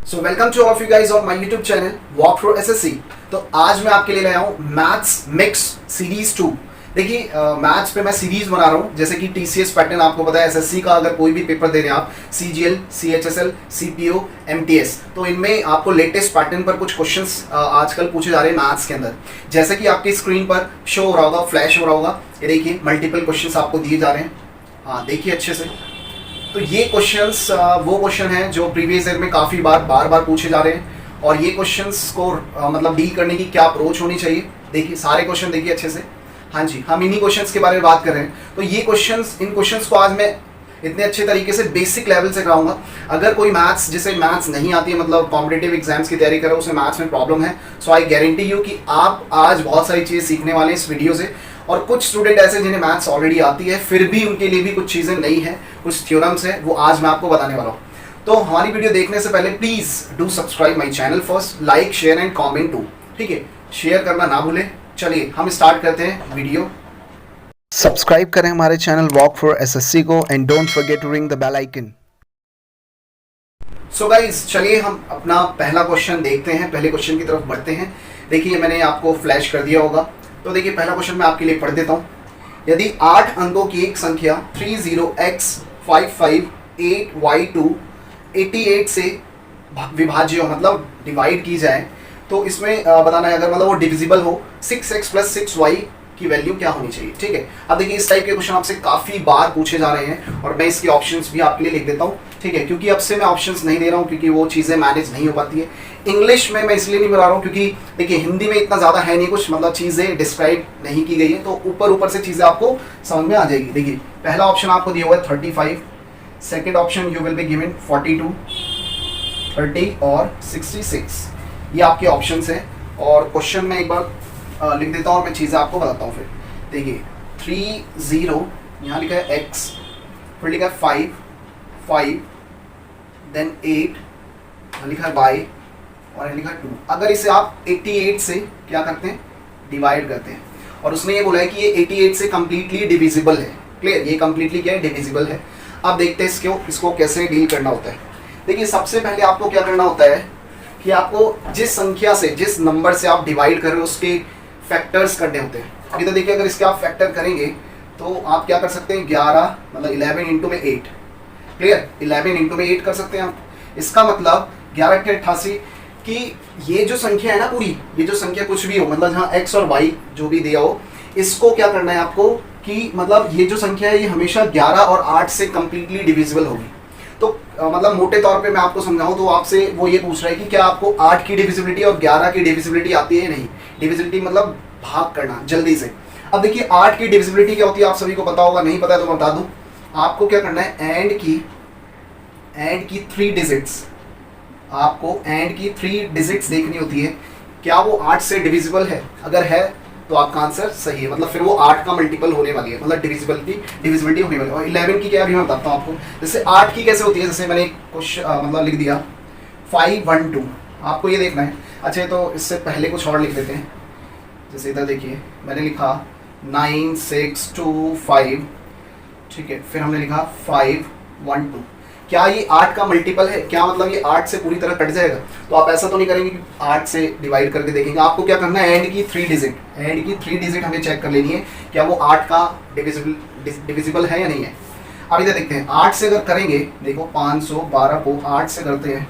So welcome to all of you guys on my YouTube channel walk through SSC. तो आज मैं आपके लिए लाया हूँ मैथ्स मिक्स सीरीज 2। देखिए मैथ्स पे मैं सीरीज बना रहा हूँ, जैसे कि टीसीएस पैटर्न आपको पता है, एसएससी का अगर कोई भी पेपर दे रहे हैं आप, सीजीएल, सीएचएसएल, सीपीओ, एमटीएस, तो इनमें आपको लेटेस्ट पैटर्न पर कुछ क्वेश्चंस आजकल पूछे जा रहे हैं मैथ्स के अंदर। जैसे कि आपकी स्क्रीन पर शो हो रहा होगा, फ्लैश हो रहा होगा, ये देखिए मल्टीपल क्वेश्चंस आपको दिए जा रहे हैं। हाँ देखिए अच्छे से। तो ये क्वेश्चंस वो क्वेश्चन हैं जो प्रीवियस ईयर में काफ़ी बार पूछे जा रहे हैं, और ये क्वेश्चंस को मतलब डील करने की क्या अप्रोच होनी चाहिए। देखिए सारे क्वेश्चन देखिए अच्छे से। हाँ जी, हम इन्हीं क्वेश्चंस के बारे में बात कर रहे हैं। तो ये क्वेश्चंस, इन क्वेश्चंस को आज मैं इतने अच्छे तरीके से बेसिक लेवल से कराऊंगा। अगर कोई मैथ्स, जिसे मैथ्स नहीं आती है, मतलब कॉम्पिटेटिव एग्जाम्स की तैयारी कर रहा है, उसे मैथ्स में प्रॉब्लम है, सो आई गारंटी यू कि आप आज बहुत सारी चीज़ें सीखने वाले हैं इस वीडियो से। और कुछ स्टूडेंट ऐसे जिन्हें मैथ्स ऑलरेडी आती है, फिर भी उनके लिए भी कुछ चीज़ें नई हैं, कुछ थ्योरम्स हैं, वो आज मैं आपको बताने वाला हूँ। तो हमारी वीडियो देखने से पहले please do subscribe my channel first, like share and comment too, ठीक है, शेयर करना ना भूलें। चलिए हम स्टार्ट करते हैं वीडियो। सब्सक्राइब करें हमारे चैनल वॉक फॉर एसएससी को and don't forget to ring the bell icon. So guys चलिए हम अपना पहला क्वेश्चन देखते हैं, पहले क्वेश्चन की तरफ बढ़ते हैं। देखिए मैंने आपको फ्लैश कर दिया होगा, तो देखिए पहला क्वेश्चन मैं आपके लिए पढ़ देता हूँ। यदि 8 अंकों की एक संख्या 30x558y2 88 से विभाज्य हो, मतलब डिवाइड की जाए, तो इसमें बताना है अगर मतलब वो डिविजिबल हो, 6x + 6y की वैल्यू क्या होनी चाहिए। ठीक है, अब देखिए इस टाइप के क्वेश्चन आपसे काफ़ी बार पूछे जा रहे हैं, और मैं इसके ऑप्शंस भी आपके लिए लिख देता हूँ। ठीक है, क्योंकि अब से मैं ऑप्शंस नहीं दे रहा हूँ, क्योंकि वो चीज़ें मैनेज नहीं हो पाती है। इंग्लिश में मैं इसलिए नहीं बता रहा हूँ क्योंकि देखिए हिंदी में इतना ज़्यादा है नहीं कुछ, मतलब चीज़ें डिस्क्राइब नहीं की गई है, तो ऊपर से चीज़ें आपको समझ में आ जाएगी। देखिए पहला ऑप्शन आपको दिया हुआ है 35, second option you will be given 42, 30 और 66, ये आपके ऑप्शन हैं। और क्वेश्चन में एक बार लिख देता हूँ और मैं चीज़ें आपको बताता हूँ। फिर देखिए 30 यहाँ लिखा है x, फिर लिखा है 5 देन 8, यहाँ लिखा है y, और यहाँ लिखा है 2। अगर इसे आप 88 से क्या करते हैं, डिवाइड करते हैं, और उसने ये बोला है कि ये 88 से कम्प्लीटली डिविजिबल है। क्लियर, ये कम्प्लीटली क्या है, डिविजिबल है। अब देखते हैं इसको कैसे डील करना होता है। देखिए सबसे पहले आपको क्या करना होता है कि आपको जिस संख्या से, जिस नंबर से आप डिवाइड कर रहे हो, उसके फैक्टर्स करने होते हैं। अभी तो देखिए अगर इसके आप फैक्टर करेंगे तो आप क्या कर सकते हैं, 11 मतलब 11 इंटू में 8। क्लियर, 11 इंटू में 8 कर सकते हैं आप। इसका मतलब 11 के 88 कि ये जो संख्या है ना पूरी, ये जो संख्या कुछ भी हो, मतलब जहाँ x और y जो भी दिया हो, इसको क्या करना है आपको कि मतलब ये जो संख्या है ये हमेशा 11 और 8 से कम्प्लीटली डिविजिबल होगी। तो मतलब मोटे तौर पे मैं आपको समझाऊं तो आपसे वो ये पूछ रहा है कि क्या आपको 8 की डिविजिबिलिटी और 11 की डिविजिबिलिटी आती है। नहीं, डिविजिबिलिटी मतलब भाग करना जल्दी से। अब देखिए 8 की डिविजिबिलिटी क्या होती है, आप सभी को पता होगा, नहीं पता है तो मैं बता दूं। आपको क्या करना है, एंड की 3 डिजिट्स, आपको एंड की 3 डिजिट्स देखनी होती है, क्या वो 8 से डिविजिबल है। अगर है तो आपका आंसर सही है, मतलब फिर वो 8 का मल्टीपल होने वाली है, मतलब डिविजिबिलिटी होने वाली है। और 11 की क्या अभी मैं बताता हूँ आपको। जैसे 8 की कैसे होती है, जैसे मैंने कुछ मतलब लिख दिया 512, आपको ये देखना है। अच्छा तो इससे पहले कुछ और लिख देते हैं। जैसे इधर देखिए मैंने लिखा 9625, ठीक है, फिर हमने लिखा 512। क्या ये 8 का मल्टीपल है, क्या मतलब ये 8 से पूरी तरह कट जाएगा। तो आप ऐसा तो नहीं करेंगे कि 8 से डिवाइड करके देखेंगे। आपको क्या करना है, एंड की 3 डिजिट हमें चेक कर लेनी है, क्या वो 8 का डिविजिबल है या नहीं है। अब इधर देखते हैं, 8 से अगर करेंगे, देखो 512 को 8 से करते हैं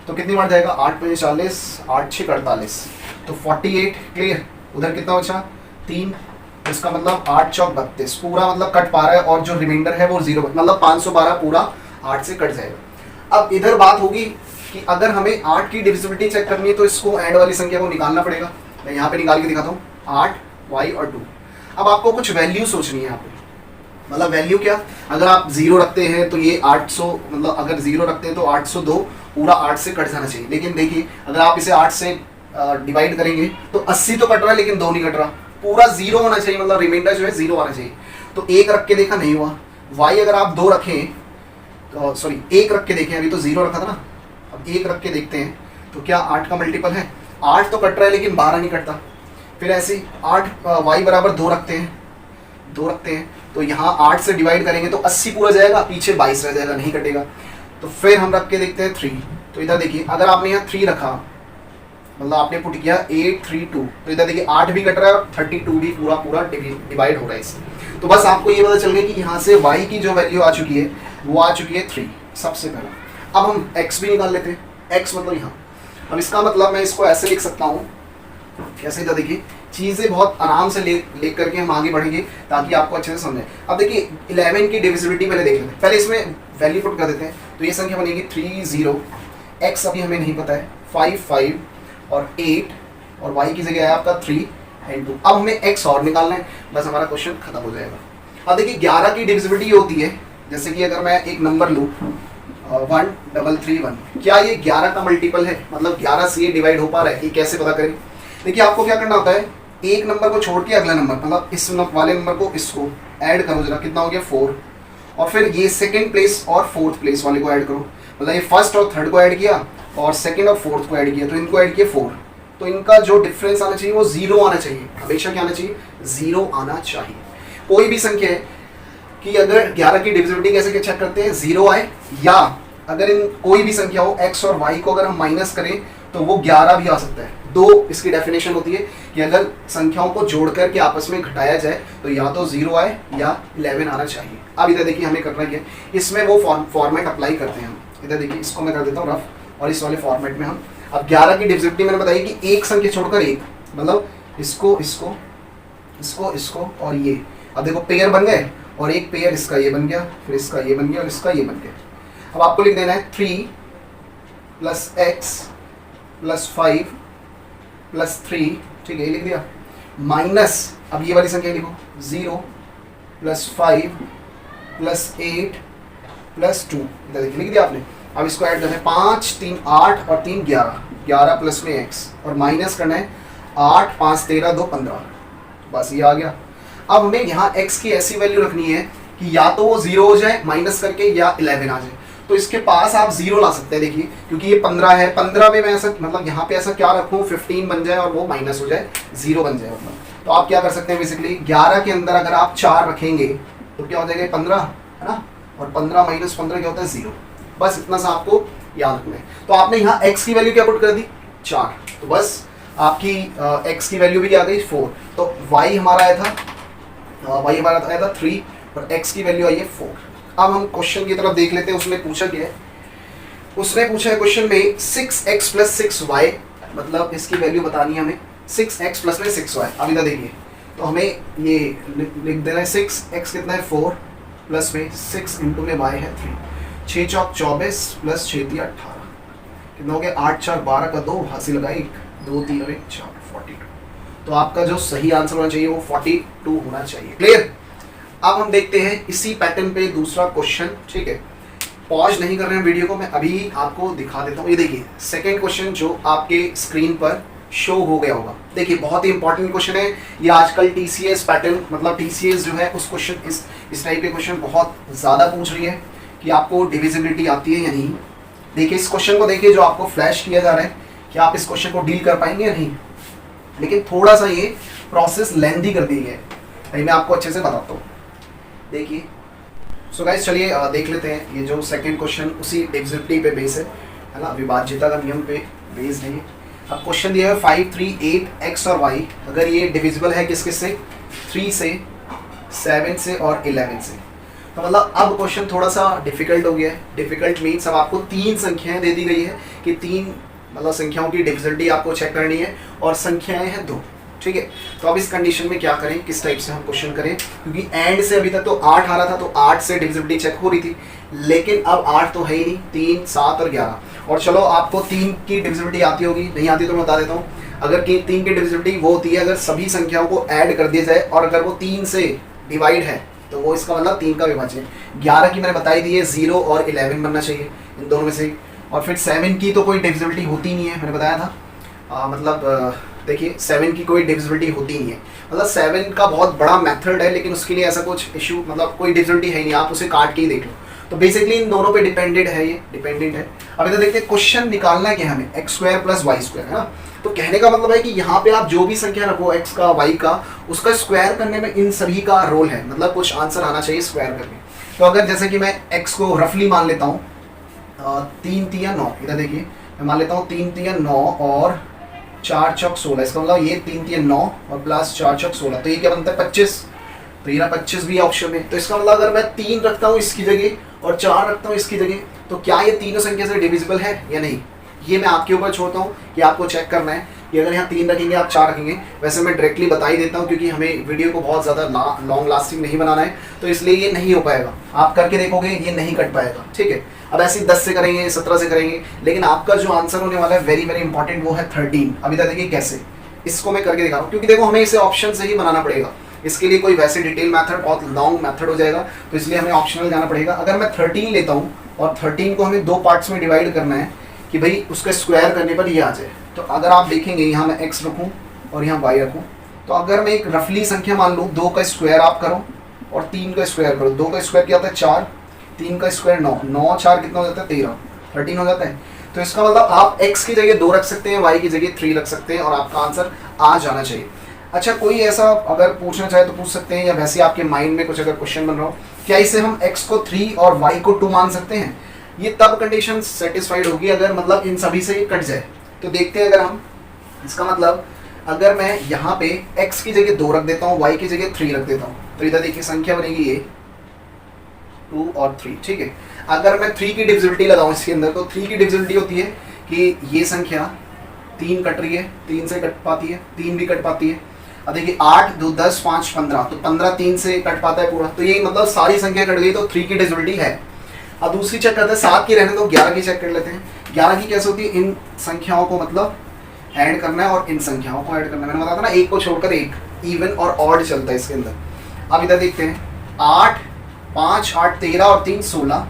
तो कितनी बार जाएगा, 8 × 40, 8 × 6 = 48, तो 48। क्लियर, उधर कितना बचा, 3, इसका मतलब 8 × 4 = 32, पूरा मतलब कट पा रहा है, और जो रिमाइंडर है वो 0, मतलब 512 पूरा 8 से कट जाएगा। अब इधर बात होगी कि अगर हमें 8 की डिविजिबिलिटी चेक करनी है तो इसको एंड वाली संख्या को निकालना पड़ेगा। मैं यहाँ पे निकाल के दिखाता हूँ, 8 y और 2। अब आपको कुछ वैल्यू सोचनी है यहाँ पे, मतलब वैल्यू क्या, अगर आप 0 रखते हैं तो ये 800, मतलब अगर 0 रखते हैं तो 802 पूरा 8 से कट जाना चाहिए। लेकिन देखिए अगर आप इसे 8 से डिवाइड करेंगे तो 80 तो कट रहा है, लेकिन 2 नहीं कट रहा, पूरा 0 होना चाहिए, मतलब रिमाइंडर जो है 0 आना चाहिए। तो 1 रख के देखा, नहीं हुआ। y अगर आप 2 रखें तो सॉरी 1 रख के देखें, अभी तो 0 रखा था ना, अब 1 रख के देखते हैं तो क्या 8 का मल्टीपल है। 8 तो कट रहा है लेकिन 12 नहीं कटता। फिर ऐसे 8 y = 2 रखते हैं, तो यहाँ 8 से डिवाइड करेंगे तो 80 पूरा जाएगा, पीछे 22 रह जाएगा, नहीं कटेगा। तो फिर हम रख के देखते हैं 3, तो इधर देखिए अगर आपने यहाँ 3 रखा, मतलब आपने पुट किया 8 3 2, तो इधर देखिए 8 भी कट रहा है और 32 भी पूरा पूरा डिवाइड हो रहा है इससे। तो बस आपको ये पता चल गया कि यहाँ से y की जो वैल्यू आ चुकी है वो आ चुकी है 3 सबसे पहला। अब हम x भी निकाल लेते हैं, x मतलब यहाँ। अब इसका मतलब मैं इसको ऐसे लिख सकता हूँ, कैसे, इधर देखिए चीज़ें बहुत आराम से ले करके हम आगे बढ़ेंगे ताकि आपको अच्छे से समझे। अब देखिए 11 की डिविजिबिलिटी पहले देख लेते हैं, पहले इसमें वैल्यू पुट कर देते हैं। तो ये संख्या बनेगी 3 0, x अभी हमें नहीं पता है, 5 5 और 8 और y की जगह है आपका 3 and 2। अब हमें x और निकालना है, बस हमारा क्वेश्चन खत्म हो जाएगा। अब देखिए 11 की डिविजिबिलिटी होती है, जैसे कि अगर मैं एक नंबर लूँ 1331, क्या ये 11 का मल्टीपल है, मतलब 11 से ये डिवाइड हो पा रहा है, ये कैसे पता करें? देखिए आपको क्या करना होता है, एक नंबर को छोड़ के अगला नंबर, मतलब इस वाले नंबर को इसको ऐड करो जरा, कितना हो गया 4, और फिर ये सेकंड प्लेस और फोर्थ प्लेस वाले को ऐड करो, मतलब ये फर्स्ट और थर्ड को ऐड किया और सेकंड और फोर्थ को ऐड किया, तो इनको ऐड किया 4। तो इनका जो डिफरेंस आना चाहिए वो 0 आना चाहिए, हमेशा क्या आना चाहिए, 0 आना चाहिए। कोई भी संख्या है कि अगर 11 की डिविजिबिलिटी कैसे चेक करते हैं, 0 आए, या अगर इन कोई भी संख्या हो x और y को अगर हम माइनस करें तो वो 11 भी आ सकता है। दो इसकी डेफिनेशन होती है कि अगर संख्याओं को जोड़ करके आपस में घटाया जाए तो या तो 0 आए या 11 आना चाहिए। अब इधर देखिए हमें करना क्या है, इसमें वो फॉर्मेट अप्लाई करते हैं हम। इधर देखिए इसको मैं कर देता हूँ रफ, और इस वाले फॉर्मेट में हम अब 11 की डिविजिबिलिटी मैंने बताई कि एक संख्या छोड़कर एक, मतलब इसको इसको इसको इसको और ये, अब देखो पेयर बन गए, और एक पेयर इसका ये बन गया, फिर इसका ये बन गया और इसका ये बन गया। अब आपको लिख देना है 3 + x + 5 + 3, ठीक है, ये लिख दिया, माइनस अब ये वाली संख्या लिखो 0 + 5 + 8 + 2, इधर देखिए लिख दिया आपने। अब इसको ऐड करना है 5 3 8 और 3 11, 11 प्लस में x, और माइनस करना है 8 5 13 2 15, बस ये आ गया। अब हमें यहाँ x की ऐसी वैल्यू रखनी है कि या तो वो 0 हो जाए माइनस करके, या 11 आ जाए। तो इसके पास आप 0 ला सकते हैं, देखिए क्योंकि ये 15 है, 15 में मैं ऐसा मतलब यहाँ पे ऐसा क्या रखूँ 15 बन जाए और वो माइनस हो जाए 0 बन जाए, मतलब तो आप क्या कर सकते हैं बेसिकली 11 के अंदर अगर आप 4 रखेंगे तो क्या हो जाएगा 15, है ना, और 15 - 15 क्या होता है 0। बस इतना सा आपको याद रखना है। तो आपने यहाँ x की वैल्यू क्या पुट कर दी 4, तो बस आपकी x की वैल्यू भी आ गई 4, तो y हमारा आया था 3 और x की वैल्यू आई है 4। अब हम क्वेश्चन की तरफ देख लेते हैं, उसमें पूछा क्या है, उसने पूछा है क्वेश्चन में 6x + 6y, मतलब इसकी वैल्यू बतानी है हमें, 6x + 6y। अब इधर देखिए तो हमें ये लिख देना है 6x कितना है 4 प्लस में 6 इंटू में y है 3, 6 चौक 24 प्लस 6 3 18, कितना हो गया 8 4 12 का 2 हासिल लगा 1 2 3 और 1 4 42। तो आपका जो सही आंसर होना चाहिए वो 42 होना चाहिए। क्लियर? अब हम देखते हैं इसी पैटर्न पे दूसरा क्वेश्चन, ठीक है, पॉज नहीं कर रहे हैं वीडियो को, मैं अभी आपको दिखा देता हूँ। ये देखिए सेकंड क्वेश्चन जो आपके स्क्रीन पर शो हो गया होगा, देखिए बहुत ही इंपॉर्टेंट क्वेश्चन है ये। आजकल टीसीएस पैटर्न, मतलब टीसीएस जो है उस क्वेश्चन इस टाइप के क्वेश्चन बहुत ज़्यादा पूछ रही है कि आपको डिविजिबिलिटी आती है या नहीं। देखिए इस क्वेश्चन को देखिए जो आपको फ्लैश किया जा रहा है, कि आप इस क्वेश्चन को डील कर पाएंगे या नहीं, लेकिन थोड़ा सा ये प्रोसेस लेंथी कर दी है, मैं आपको अच्छे से बताता हूँ। देखिए सो गाइस चलिए देख लेते हैं, ये जो सेकंड क्वेश्चन उसी डिविजिबिलिटी पे बेस है ना, विभाज्यता का नियम पे बेस्ड है। अब क्वेश्चन दिया है 5 3 8 x और y, अगर ये डिविजिबल है किस किस से, 3 से, 7 से और 11 से, तो मतलब अब क्वेश्चन थोड़ा सा डिफिकल्ट हो गया है। डिफिकल्ट मीन्स अब आपको 3 संख्याएं दे दी गई है कि 3 मतलब संख्याओं की डिविजिबिलिटी आपको चेक करनी है, और संख्याएं हैं 2, ठीक है। तो अब इस कंडीशन में क्या करें, किस टाइप से हम क्वेश्चन करें, क्योंकि एंड से अभी तक तो 8 आ रहा था, तो 8 से डिविजिबिलिटी चेक हो रही थी, लेकिन अब 8 तो है ही नहीं, 3 7 और 11। और चलो आपको 3 की डिविजिबिलिटी आती होगी, नहीं आती तो मैं बता देता हूँ। अगर 3 की डिविजिबिलिटी वो होती है अगर सभी संख्याओं को ऐड कर दिया जाए, और अगर वो 3 से डिवाइड है तो वो इसका मतलब 3 का विभाज्य है। 11 की मैंने बताई दी है 0 और 11 बनना चाहिए इन दोनों में से, और फिर 7 की तो कोई डिविजिबिलिटी होती नहीं है, मैंने बताया था। देखिए 7 की कोई डिविजिबिलिटी होती नहीं है, मतलब 7 का बहुत बड़ा मेथड है, लेकिन उसके लिए ऐसा कुछ इशू मतलब कोई डिविजिबिलिटी है नहीं, आप उसे काट के ही देख लो। तो बेसिकली इन दोनों पे डिपेंडेंट है, ये डिपेंडेंट है। अब इधर देखते हैं क्वेश्चन निकालना क्या है हमें, x² + y², है ना। तो कहने का मतलब है कि यहाँ पे आप जो भी संख्या रखो x का y का, उसका स्क्वायर करने में इन सभी का रोल है, मतलब कुछ आंसर आना चाहिए स्क्वायर करके। तो अगर जैसे कि मैं x को रफली मान लेता हूँ, 3 3 9, इधर देखिए मैं मान लेता हूँ 3 3 9 और 4 चौक 16, इसका मतलब ये 3 3 9 और प्लस 4 चौक 16, तो ये क्या बनता है 25, तो ये 25 भी ऑप्शन में। तो इसका मतलब अगर मैं 3 रखता हूँ इसकी जगह और 4 रखता हूँ इसकी जगह, तो क्या ये तीनों संख्या से डिविजिबल है या नहीं, ये मैं आपके ऊपर छोड़ता हूँ कि आपको चेक करना है कि अगर यहाँ 3 रखेंगे आप 4 रखेंगे। वैसे मैं डायरेक्टली बता ही देता हूँ क्योंकि हमें वीडियो को बहुत ज़्यादा लॉन्ग लास्टिंग नहीं बनाना है, तो इसलिए ये नहीं हो पाएगा। आप करके देखोगे ये नहीं कट पाएगा, ठीक है। अब ऐसे 10 से करेंगे, 17 से करेंगे, लेकिन आपका जो आंसर होने वाला है वेरी वेरी इंपॉर्टेंट, वो है 13। अभी तक देखिए कैसे, इसको मैं करके दिखा रहा हूँ क्योंकि देखो हमें इसे ऑप्शन से ही बनाना पड़ेगा, इसके लिए कोई वैसे डिटेल मेथड बहुत लॉन्ग मेथड हो जाएगा, तो इसलिए हमें ऑप्शनल जाना पड़ेगा। अगर मैं 13 लेता हूँ और 13 को हमें 2 पार्ट्स में डिवाइड करना है कि भाई उसका स्क्वायर करने पर ये आ जाए, तो अगर आप देखेंगे यहाँ मैं x रखूँ और यहाँ y रखूँ, तो अगर मैं एक रफली संख्या मान लूँ, 2 का स्क्वायर आप करो और 3 का स्क्वायर करो, 2 का स्क्वायर क्या होता है 4, 3 का स्क्वायर 9, 9 4 कितना हो जाता है 13, 13 हो जाता है। तो इसका मतलब आप x की जगह 2 रख सकते हैं, y की जगह 3 रख सकते हैं और आपका आंसर आ जाना चाहिए। अच्छा, कोई ऐसा अगर पूछना चाहे तो पूछ सकते हैं, या वैसे आपके माइंड में कुछ अगर क्वेश्चन बन रहा हो, क्या इसे हम x को 3 और y को 2 मान सकते हैं? ये तब कंडीशन सेटिस्फाइड होगी अगर मतलब इन सभी से ये कट जाए। तो देखते हैं अगर हम, इसका मतलब अगर मैं यहाँ पे x की जगह 2 रख देता हूँ, y की जगह 3 रख देता हूँ, तो इधर देखिए संख्या बनेगी ये 2 और 3, ठीक है। अगर मैं 3 की डिविजिबिलिटी लगाऊं इसके अंदर, तो 3 की डिविजिबिलिटी होती है कि ये संख्या 3 कट रही है, 3 से कट पाती है, 3 भी कट पाती है। अब देखिए 8 2 10 5 15, तो 15 3 से कट पाता है पूरा, तो ये मतलब सारी संख्या कट गई, तो 3 की डिविजिबिलिटी है। अब दूसरी चेक करते हैं, 7 की रहने दो, 11 की चेक कर लेते हैं। 11 की कैसे होती है, इन संख्याओं को मतलब ऐड करना है और इन संख्याओं को ऐड करना है। मैंने बताया था ना, एक को छोड़कर एक, इवन और ऑड चलता है इसके अंदर। अब इधर देखते हैं 8 5 8 13 और 3 16,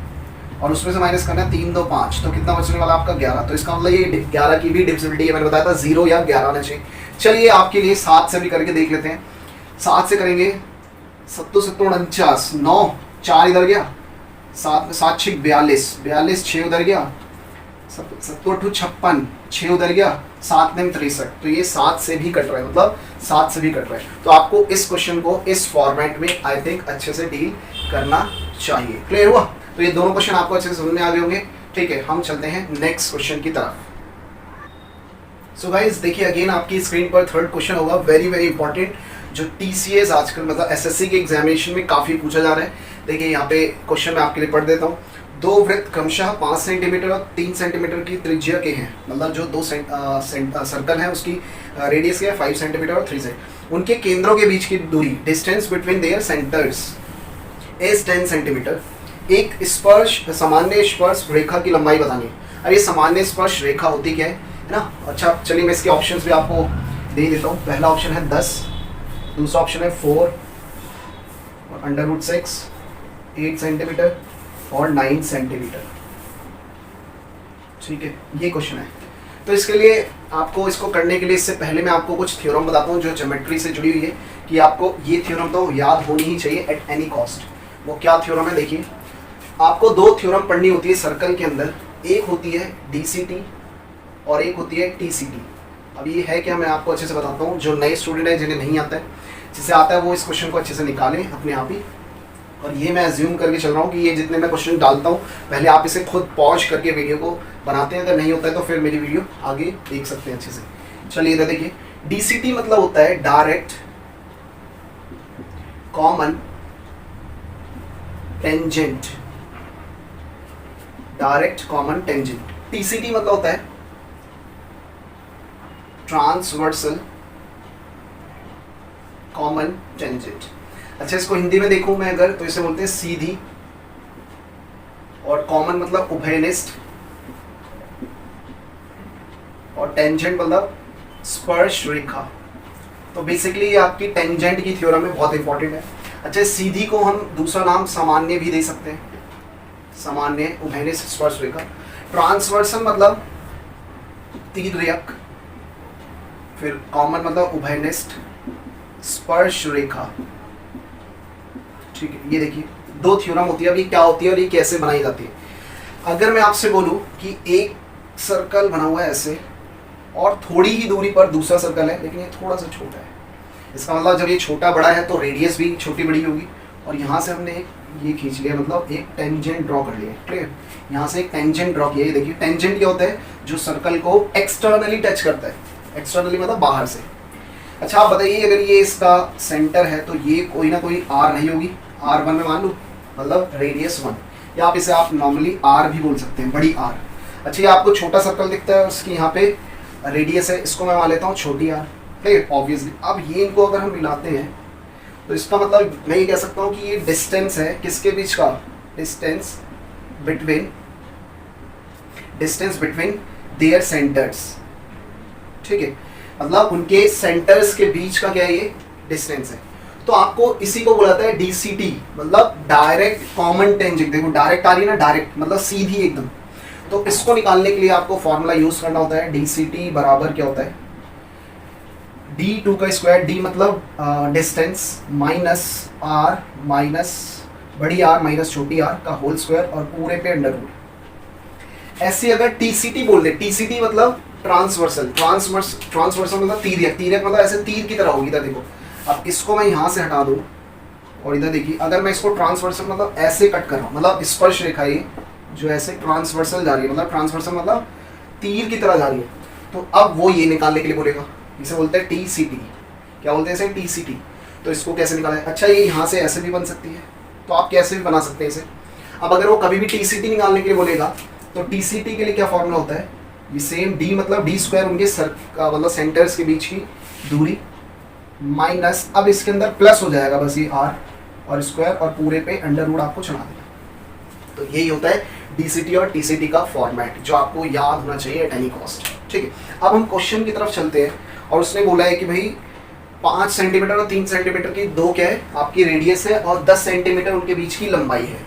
और उसमें से माइनस करना है 3 2 5, तो कितना बचने वाला आपका 11। तो इसका मतलब ये 11 की भी डिविजिबिलिटी है, मैंने बताया था 0 या 11 होना चाहिए। चलिए आपके लिए 7 से भी करके देख लेते हैं। 7 से करेंगे 7 7 49, 9 4 इधर गया, 7 में 7 6 42, 42 6 उधर गया, 7 8 56 6 उधर गया, 7 में 63, तो ये 7 से भी कट रहा है, मतलब 7 से भी कट रहा है। तो आपको इस क्वेश्चन को इस फॉर्मेट में आई थिंक अच्छे से डील करना चाहिए। क्लियर हुआ? तो ये दोनों क्वेश्चन आपको अच्छे से समझ में आ गए होंगे, ठीक है। हम चलते हैं नेक्स्ट क्वेश्चन की तरफ। सो गाइस देखिए अगेन आपकी स्क्रीन पर थर्ड क्वेश्चन होगा, वेरी वेरी इंपॉर्टेंट, जो टीसीएस आजकल मतलब एसएससी के एग्जामिनेशन में काफ़ी पूछा जा रहा है। देखिए यहाँ पे क्वेश्चन मैं आपके लिए पढ़ देता हूँ। 2 वृत्त क्रमशः 5 सेंटीमीटर और 3 सेंटीमीटर की त्रिज्या के हैं, मतलब जो 2 सर्कल है उसकी रेडियस क्या है 5 सेंटीमीटर और 3 से, उनके केंद्रों के बीच की दूरी, distance between their centres is 10 centimetre. एक स्पर्श सामान्य स्पर्श रेखा की लंबाई बतानी है। अब ये सामान्य स्पर्श रेखा होती क्या है ना। अच्छा चलिए मैं इसके ऑप्शंस भी आपको दे देता हूँ। पहला ऑप्शन है 10, दूसरा ऑप्शन है 4 और √6, 8 सेंटीमीटर और 9 सेंटीमीटर, ठीक है। ये क्वेश्चन है। तो इसके लिए आपको इसको करने के लिए इससे पहले मैं आपको कुछ थ्योरम बताता हूँ जो ज्योमेट्री से जुड़ी हुई है, कि आपको ये थ्योरम तो याद होनी ही चाहिए एट एनी कॉस्ट। वो क्या थ्योरम है देखिए, आपको 2 थ्योरम पढ़नी होती है सर्कल के अंदर, एक होती है DCT और एक होती है TCT। अब ये है क्या, मैं आपको अच्छे से बताता हूँ। जो नए स्टूडेंट है जिन्हें नहीं आता है, जिसे आता है वो इस क्वेश्चन को अच्छे से निकालें अपने आप ही। और ये मैं अज्यूम करके चल रहा हूँ कि ये जितने मैं क्वेश्चन डालता हूँ पहले आप इसे खुद पॉज करके वीडियो को बनाते हैं, अगर नहीं होता है तो फिर मेरी वीडियो आगे देख सकते हैं अच्छे से। चलिए इधर देखिए, DCT मतलब होता है direct common tangent, direct common tangent. TCT मतलब होता है ट्रांसवर्सल कॉमन टेंजेंट। अच्छा इसको हिंदी में देखूं मैं अगर, तो इसे बोलते हैं सीधी, और कॉमन मतलब उभयनिष्ठ, और टेंजेंट मतलब स्पर्श रेखा। तो बेसिकली ये आपकी टेंजेंट की थ्योरम में बहुत इंपॉर्टेंट है। अच्छा सीधी को हम दूसरा नाम सामान्य भी दे सकते हैं, सामान्य उभयनिष्ठ स्पर्श रेखा। ट्रांसवर्सल मतलब तीर्यक, फिर कॉमन मतलब उभयनिष्ठ स्पर्श रेखा, ठीक है। ये देखिए 2 थ्योरम होती है। अभी क्या होती है और ये कैसे बनाई जाती है। अगर मैं आपसे बोलूं कि एक सर्कल बना हुआ है ऐसे, और थोड़ी ही दूरी पर दूसरा सर्कल है, लेकिन ये थोड़ा सा छोटा है, इसका मतलब जब ये छोटा बड़ा है तो रेडियस भी छोटी बड़ी होगी, और यहाँ से हमने एक ये खींच लिया, मतलब एक टेंजेंट ड्रॉ कर लिया। क्लियर, यहाँ से एक टेंजेंट ड्रॉ किया। ये देखिए टेंजेंट क्या होता है, जो सर्कल को एक्सटर्नली टच करता है। एक्सटर्नली मतलब बाहर से। अच्छा आप बताइए, अगर ये इसका सेंटर है तो ये कोई ना कोई आर नहीं होगी, R1 में मान लूँ, मतलब रेडियस 1, या आप इसे आप नॉर्मली आर भी बोल सकते हैं, बड़ी आर। अच्छा ये आपको छोटा सर्कल दिखता है, उसकी यहाँ पे रेडियस है, इसको मैं मान लेता हूँ छोटी आर। ठीक, ऑब्वियसली अब ये इनको अगर हम मिलाते हैं तो इसका मतलब मैं ये कह सकता हूँ कि ये डिस्टेंस है किसके बीच का, डिस्टेंस बिटवीन देयर सेंटर्स। ठीक है, मतलब उनके सेंटर्स के बीच का क्या है, ये डिस्टेंस है। तो आपको इसी को बुलाता है DCT, मतलब डायरेक्ट कॉमन टेंजेंट। देखो डायरेक्ट आ रही है ना, डायरेक्ट मतलब सीधी एकदम। तो इसको निकालने के लिए आपको फॉर्मूला यूज करना होता है, DCT बराबर क्या होता है, D2 का स्क्वायर, D मतलब डिस्टेंस, माइनस R माइनस बड़ी R माइनस छोटी r का होल स्क्वायर और पूरे पे अंडर रूट। ऐसे अगर TCT बोल दे, TCT मतलब ट्रांसवर्सल मतलब तीर्यक मतलब ऐसे तीर की तरह होगी। इधर देखो, अब इसको मैं यहाँ से हटा दूँ और इधर देखिए, अगर मैं इसको ट्रांसवर्सल मतलब ऐसे कट कर रहा हूँ, मतलब स्पर्श रेखा ये जो ऐसे ट्रांसवर्सल जा रही है, मतलब ट्रांसवर्सल मतलब तीर की तरह जा रही है। तो अब वो ये निकालने के लिए बोलेगा, इसे बोलते हैं TCT। क्या बोलते हैं इसे, TCT। तो इसको कैसे निकालें, अच्छा ये यहाँ से ऐसे भी बन सकती है, तो आप कैसे भी बना सकते हैं इसे। अब अगर वो कभी भी TCT निकालने के लिए बोलेगा तो TCT के लिए क्या फॉर्मूला होता है, ये सेम D मतलब D स्क्वायर उनके सर का मतलब सेंटर्स के बीच की दूरी, माइनस अब इसके अंदर प्लस हो जाएगा बस ये R और स्क्वायर और पूरे पे अंडर रूट आपको चढ़ा देना। तो यही होता है DCT और TCT का फॉर्मेट, जो आपको याद होना चाहिए एट एनी कॉस्ट। ठीक है, अब हम क्वेश्चन की तरफ चलते हैं और उसने बोला है कि भाई 5 सेंटीमीटर और 3 सेंटीमीटर की दो क्या है आपकी रेडियस है और 10 सेंटीमीटर उनके बीच की लंबाई है।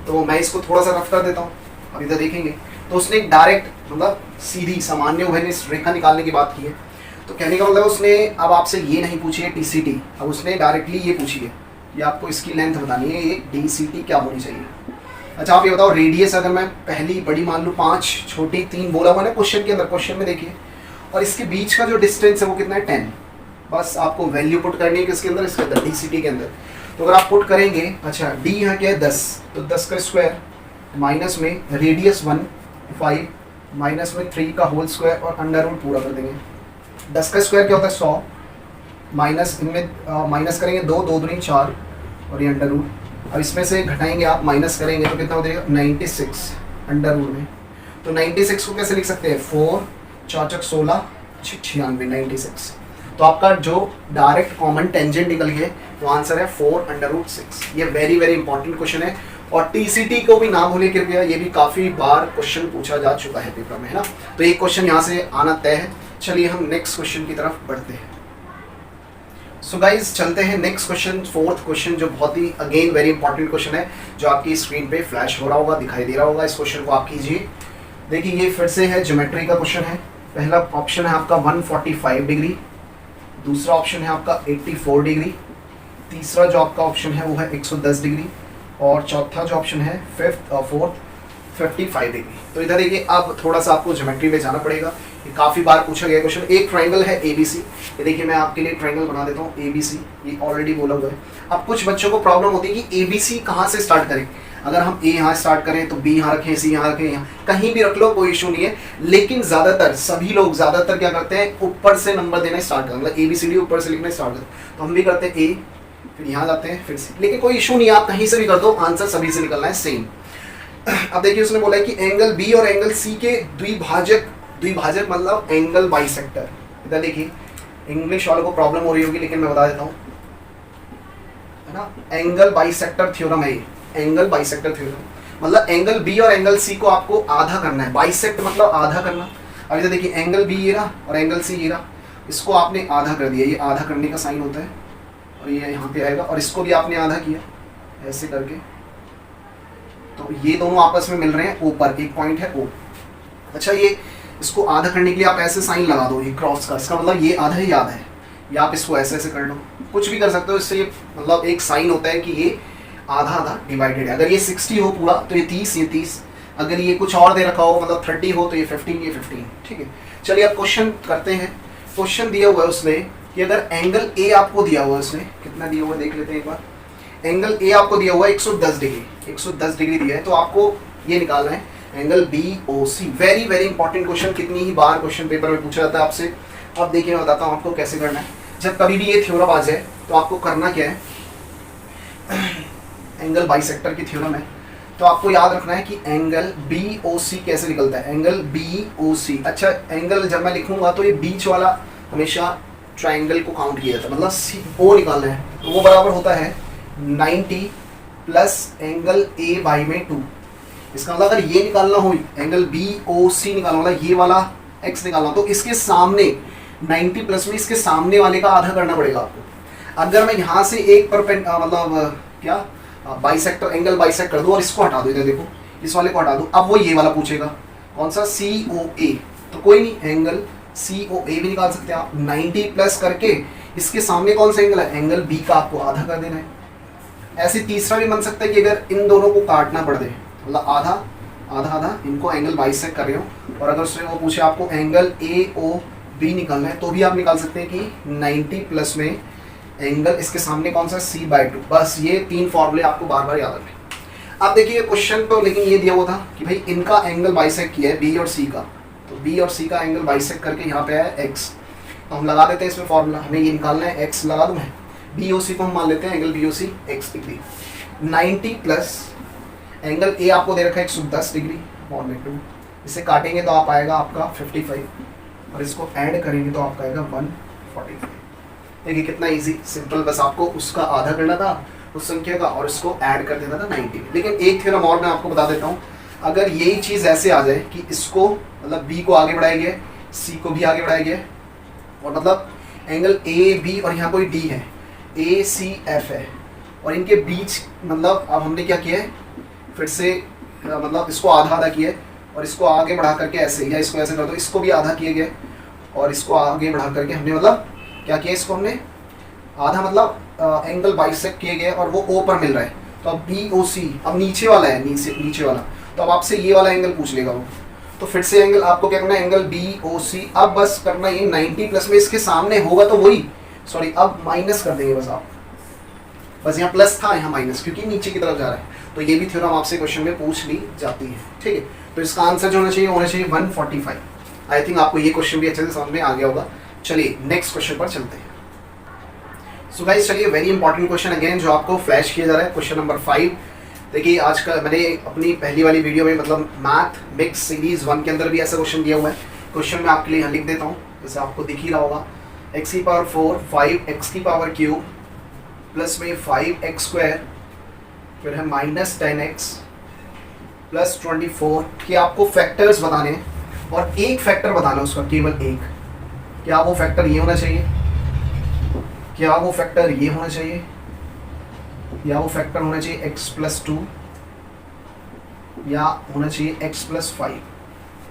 तो मैं इसको थोड़ा सा रफ कर देता हूँ, अब इधर देखेंगे तो उसने एक डायरेक्ट मतलब सीधी सामान्य उभयनिष्ठ इस रेखा निकालने की बात की है। तो कहने का मतलब उसने अब आपसे ये नहीं पूछी है TCT, अब उसने डायरेक्टली ये पूछी है कि आपको इसकी लेंथ बतानी है, ये DCT क्या होनी चाहिए। अच्छा आप ये बताओ, रेडियस अगर मैं पहली बड़ी मान लूँ 5, छोटी 3 बोला हुआ ना क्वेश्चन के अंदर, क्वेश्चन में देखिए, और इसके बीच का जो डिस्टेंस है वो कितना है 10। बस आपको वैल्यू पुट करनी है किसके अंदर, इसके अंदर DCT के अंदर। तो अगर आप पुट करेंगे, अच्छा D यहाँ क्या है 10, तो 10 का स्क्वायर माइनस में रेडियस 1 5 माइनस में 3 का होल स्क्वायर और अंडर रूट पूरा कर देंगे। 10 का स्क्वायर क्या होता है 100, माइनस इनमें माइनस करेंगे 2 2 दूनी 4 और ये अंडर रूट। अब इसमें से घटाएंगे आप, माइनस करेंगे तो कितना हो जाएगा 96 अंडर रूट में। तो 96 को कैसे लिख सकते हैं, 4 4 16 96 96। तो आपका जो डायरेक्ट कॉमन टेंजेंट निकल गया वो आंसर है 4 अंडर रूट 6। ये वेरी वेरी इंपॉर्टेंट क्वेश्चन है और TCT को भी ना भूले कृपया, ये भी काफ़ी बार क्वेश्चन पूछा जा चुका है पेपर में, है ना। तो ये क्वेश्चन यहाँ से आना तय है। चलिए हम नेक्स्ट क्वेश्चन की तरफ बढ़ते हैं। सो गाइज चलते हैं नेक्स्ट क्वेश्चन, फोर्थ क्वेश्चन, जो बहुत ही अगेन वेरी इंपॉर्टेंट क्वेश्चन है, जो आपकी स्क्रीन पे फ्लैश हो रहा होगा, दिखाई दे रहा होगा। इस क्वेश्चन को आप कीजिए। देखिए ये फिर से है ज्योमेट्री का क्वेश्चन है। पहला ऑप्शन है आपका 145 डिग्री, दूसरा ऑप्शन है आपका 84 डिग्री, तीसरा जो आपका ऑप्शन है वो है 110 डिग्री और चौथा जो ऑप्शन है फोर्थ 55 डिग्री। तो इधर देखिए अब थोड़ा सा आपको ज्योमेट्री में जाना पड़ेगा, ये काफ़ी बार पूछा गया क्वेश्चन। एक ट्राइंगल है ABC, ये देखिए मैं आपके लिए ट्राइंगल बना देता हूँ ABC, ये ऑलरेडी बोला हुआ है। अब कुछ बच्चों को प्रॉब्लम होती है कि ABC कहाँ से स्टार्ट करें, अगर हम A यहाँ स्टार्ट करें तो B यहाँ रखें, C यहाँ रखें, यहाँ कहीं भी रख लो कोई इशू नहीं है। लेकिन ज़्यादातर सभी लोग ज़्यादातर क्या करते हैं, ऊपर से नंबर देना स्टार्ट करते हैं, मतलब ABCD ऊपर से लिखना स्टार्ट करते हैं। तो हम भी करते हैं A, फिर यहाँ जाते हैं, फिर C। लेकिन कोई इशू नहीं है, आप कहीं से भी कर दो, आंसर सभी से निकलना है सेम। अब देखिए उसने बोला है कि एंगल B और एंगल C के द्विभाजक मतलब एंगल बाइसेक्टर। इधर देखिए इंग्लिश वालों को प्रॉब्लम हो रही होगी, लेकिन मैं बता देता हूँ, है ना। एंगल बाइसेक्टर थ्योरम है ये, एंगल बाइसेक्टर थ्योरम मतलब एंगल B और एंगल C को आपको आधा करना है। बाइसेक्ट मतलब आधा करना। अब इधर देखिए एंगल B ये रहा और एंगल C ये रहा, इसको आपने आधा कर दिया, ये आधा करने का साइन होता है और ये यहाँ पे आएगा, और इसको भी आपने आधा किया ऐसे करके, तो ये दोनों आपस में मिल रहे हैं O पर, एक पॉइंट है O। अच्छा ये इसको आधा करने के लिए आप ऐसे साइन लगा दो, ये क्रॉस का, इसका मतलब ये आधा ही आधा है, या आप इसको ऐसे ऐसे कर लो, कुछ भी कर सकते हो। इससे ये मतलब एक साइन होता है कि ये आधा आधा डिवाइडेड है। अगर ये 60 हो पूरा तो ये 30, ये 30, अगर ये कुछ और दे रखा हो मतलब 30 हो तो ये 15, ये 15। ठीक है, चलिए अब क्वेश्चन करते हैं। क्वेश्चन दिया हुआ है उसने कि अगर एंगल A आपको दिया हुआ है, उसने कितना दिया हुआ है देख लेते हैं एक बार। एंगल ए आपको दिया हुआ है 110 डिग्री, 110 डिग्री दिया है, तो आपको ये निकालना है angle BOC। Very very important question, कितनी ही बार क्वेश्चन पेपर में पूछा जाता है आपसे। अब देखिए मैं बताता हूँ आपको कैसे करना है। जब कभी भी ये थ्योरम आ जाए तो आपको करना क्या है, एंगल बाइसेक्टर की थ्योरम है, तो आपको याद रखना है कि एंगल BOC कैसे निकलता है, एंगल BOC। अच्छा, एंगल जब मैं लिखूंगा तो ये बीच वाला हमेशा ट्राइंगल को काउंट किया जाता है, मतलब CO निकालना है, तो वो बराबर होता है 90 प्लस एंगल A/2। इसका मतलब अगर ये निकालना हो, एंगल BOC निकालना, मतलब ये वाला x निकालना, तो इसके सामने 90 प्लस में इसके सामने वाले का आधा करना पड़ेगा आपको। अगर मैं यहाँ से एक मतलब क्या बाइसेक्टर, एंगल बाइसेक्ट कर दूँ और इसको हटा दो, इधर देखो इस वाले को हटा दो, अब वो ये वाला पूछेगा कौन सा, COA। तो कोई नहीं, एंगल COA भी निकाल सकते हैं आप। 90 प्लस करके इसके सामने कौन सा एंगल है, एंगल B का आपको आधा कर देना है। ऐसे तीसरा भी बन सकता है कि अगर इन दोनों को काटना पड़ दे, मतलब आधा आधा आधा, इनको एंगल बाइसेक्ट कर रहे हो, और अगर उससे वो पूछे आपको एंगल AOB निकालना है, तो भी आप निकाल सकते हैं कि 90 प्लस में एंगल इसके सामने कौन सा, C/2। बस ये 3 फॉर्मूले आपको बार बार याद रखने। अब देखिए क्वेश्चन तो लेकिन ये दिया हुआ था कि भाई इनका एंगल बाइसेक्ट किया है B और C का, तो B और C का एंगल बाइसेक्ट करके यहाँ पे है x, तो हम लगा देते हैं इसमें फॉर्मूला, हमें ये निकालना है, x लगा दूँ मैं, BOC को हम मान लेते हैं angle BOC x degree, 90 plus angle A आपको दे रखा है 110 डिग्री, 1/2, इसे काटेंगे तो आप आएगा आपका 55, और इसको ऐड करेंगे तो आपका आएगा 145। देखिए कितना इजी, सिंपल, बस आपको उसका आधा करना था उस संख्या का, और इसको ऐड कर देना था 90 में। लेकिन एक थ्योरम और मैं आपको बता देता हूँ, अगर यही चीज़ ऐसे आ जाए कि इसको मतलब B को आगे बढ़ाया गया, C को भी आगे बढ़ाया गया, और मतलब एंगल AB और यहाँ कोई D है, ACF है, और इनके बीच मतलब अब हमने क्या किया है, फिर से मतलब इसको आधा आधा किया है, और इसको आगे बढ़ा करके ऐसे, या इसको ऐसे कर दो, इसको भी आधा किया गया, और इसको आगे बढ़ा करके हमने मतलब क्या किया, इसको हमने आधा मतलब एंगल बाइसेक्ट किए गए, और वो O पर मिल रहा है, तो अब BOC अब नीचे वाला है, नीचे वाला, तो अब आपसे ये वाला एंगल पूछ लेगा वो, तो फिर से एंगल आपको क्या करना है, एंगल BOC। अब बस करना ये 90 प्लस में इसके सामने होगा तो वही, सॉरी अब माइनस कर देंगे बस आप, बस यहाँ प्लस था यहाँ माइनस, क्योंकि नीचे की तरफ जा रहा है, तो ये भी थ्योरम आपसे क्वेश्चन में पूछ ली जाती है, ठीक है। तो इसका आंसर जो होना चाहिए 145। आई थिंक आपको ये क्वेश्चन भी अच्छे से समझ में आ गया होगा। चलिए नेक्स्ट क्वेश्चन पर चलते हैं। सो गाइस चलिए, वेरी इंपॉर्टेंट क्वेश्चन अगेन जो आपको फ्लैश किया जा रहा है, क्वेश्चन नंबर 5। देखिए आज का मैंने अपनी पहली वाली वीडियो में मतलब मैथ मिक्स सीरीज 1 के अंदर भी ऐसा क्वेश्चन दिया हुआ है। क्वेश्चन मैं आपके लिए यहाँ लिख देता हूँ, जैसे आपको दिख ही रहा होगा, x⁴ 5x³ प्लस में 5x², फिर है -10x प्लस 24 के आपको फैक्टर्स बताने हैं, और एक फैक्टर बताना उसका, केवल एक। क्या वो फैक्टर ये होना चाहिए, क्या वो फैक्टर ये होना चाहिए, या वो फैक्टर होना चाहिए x+2, या होना चाहिए x+5।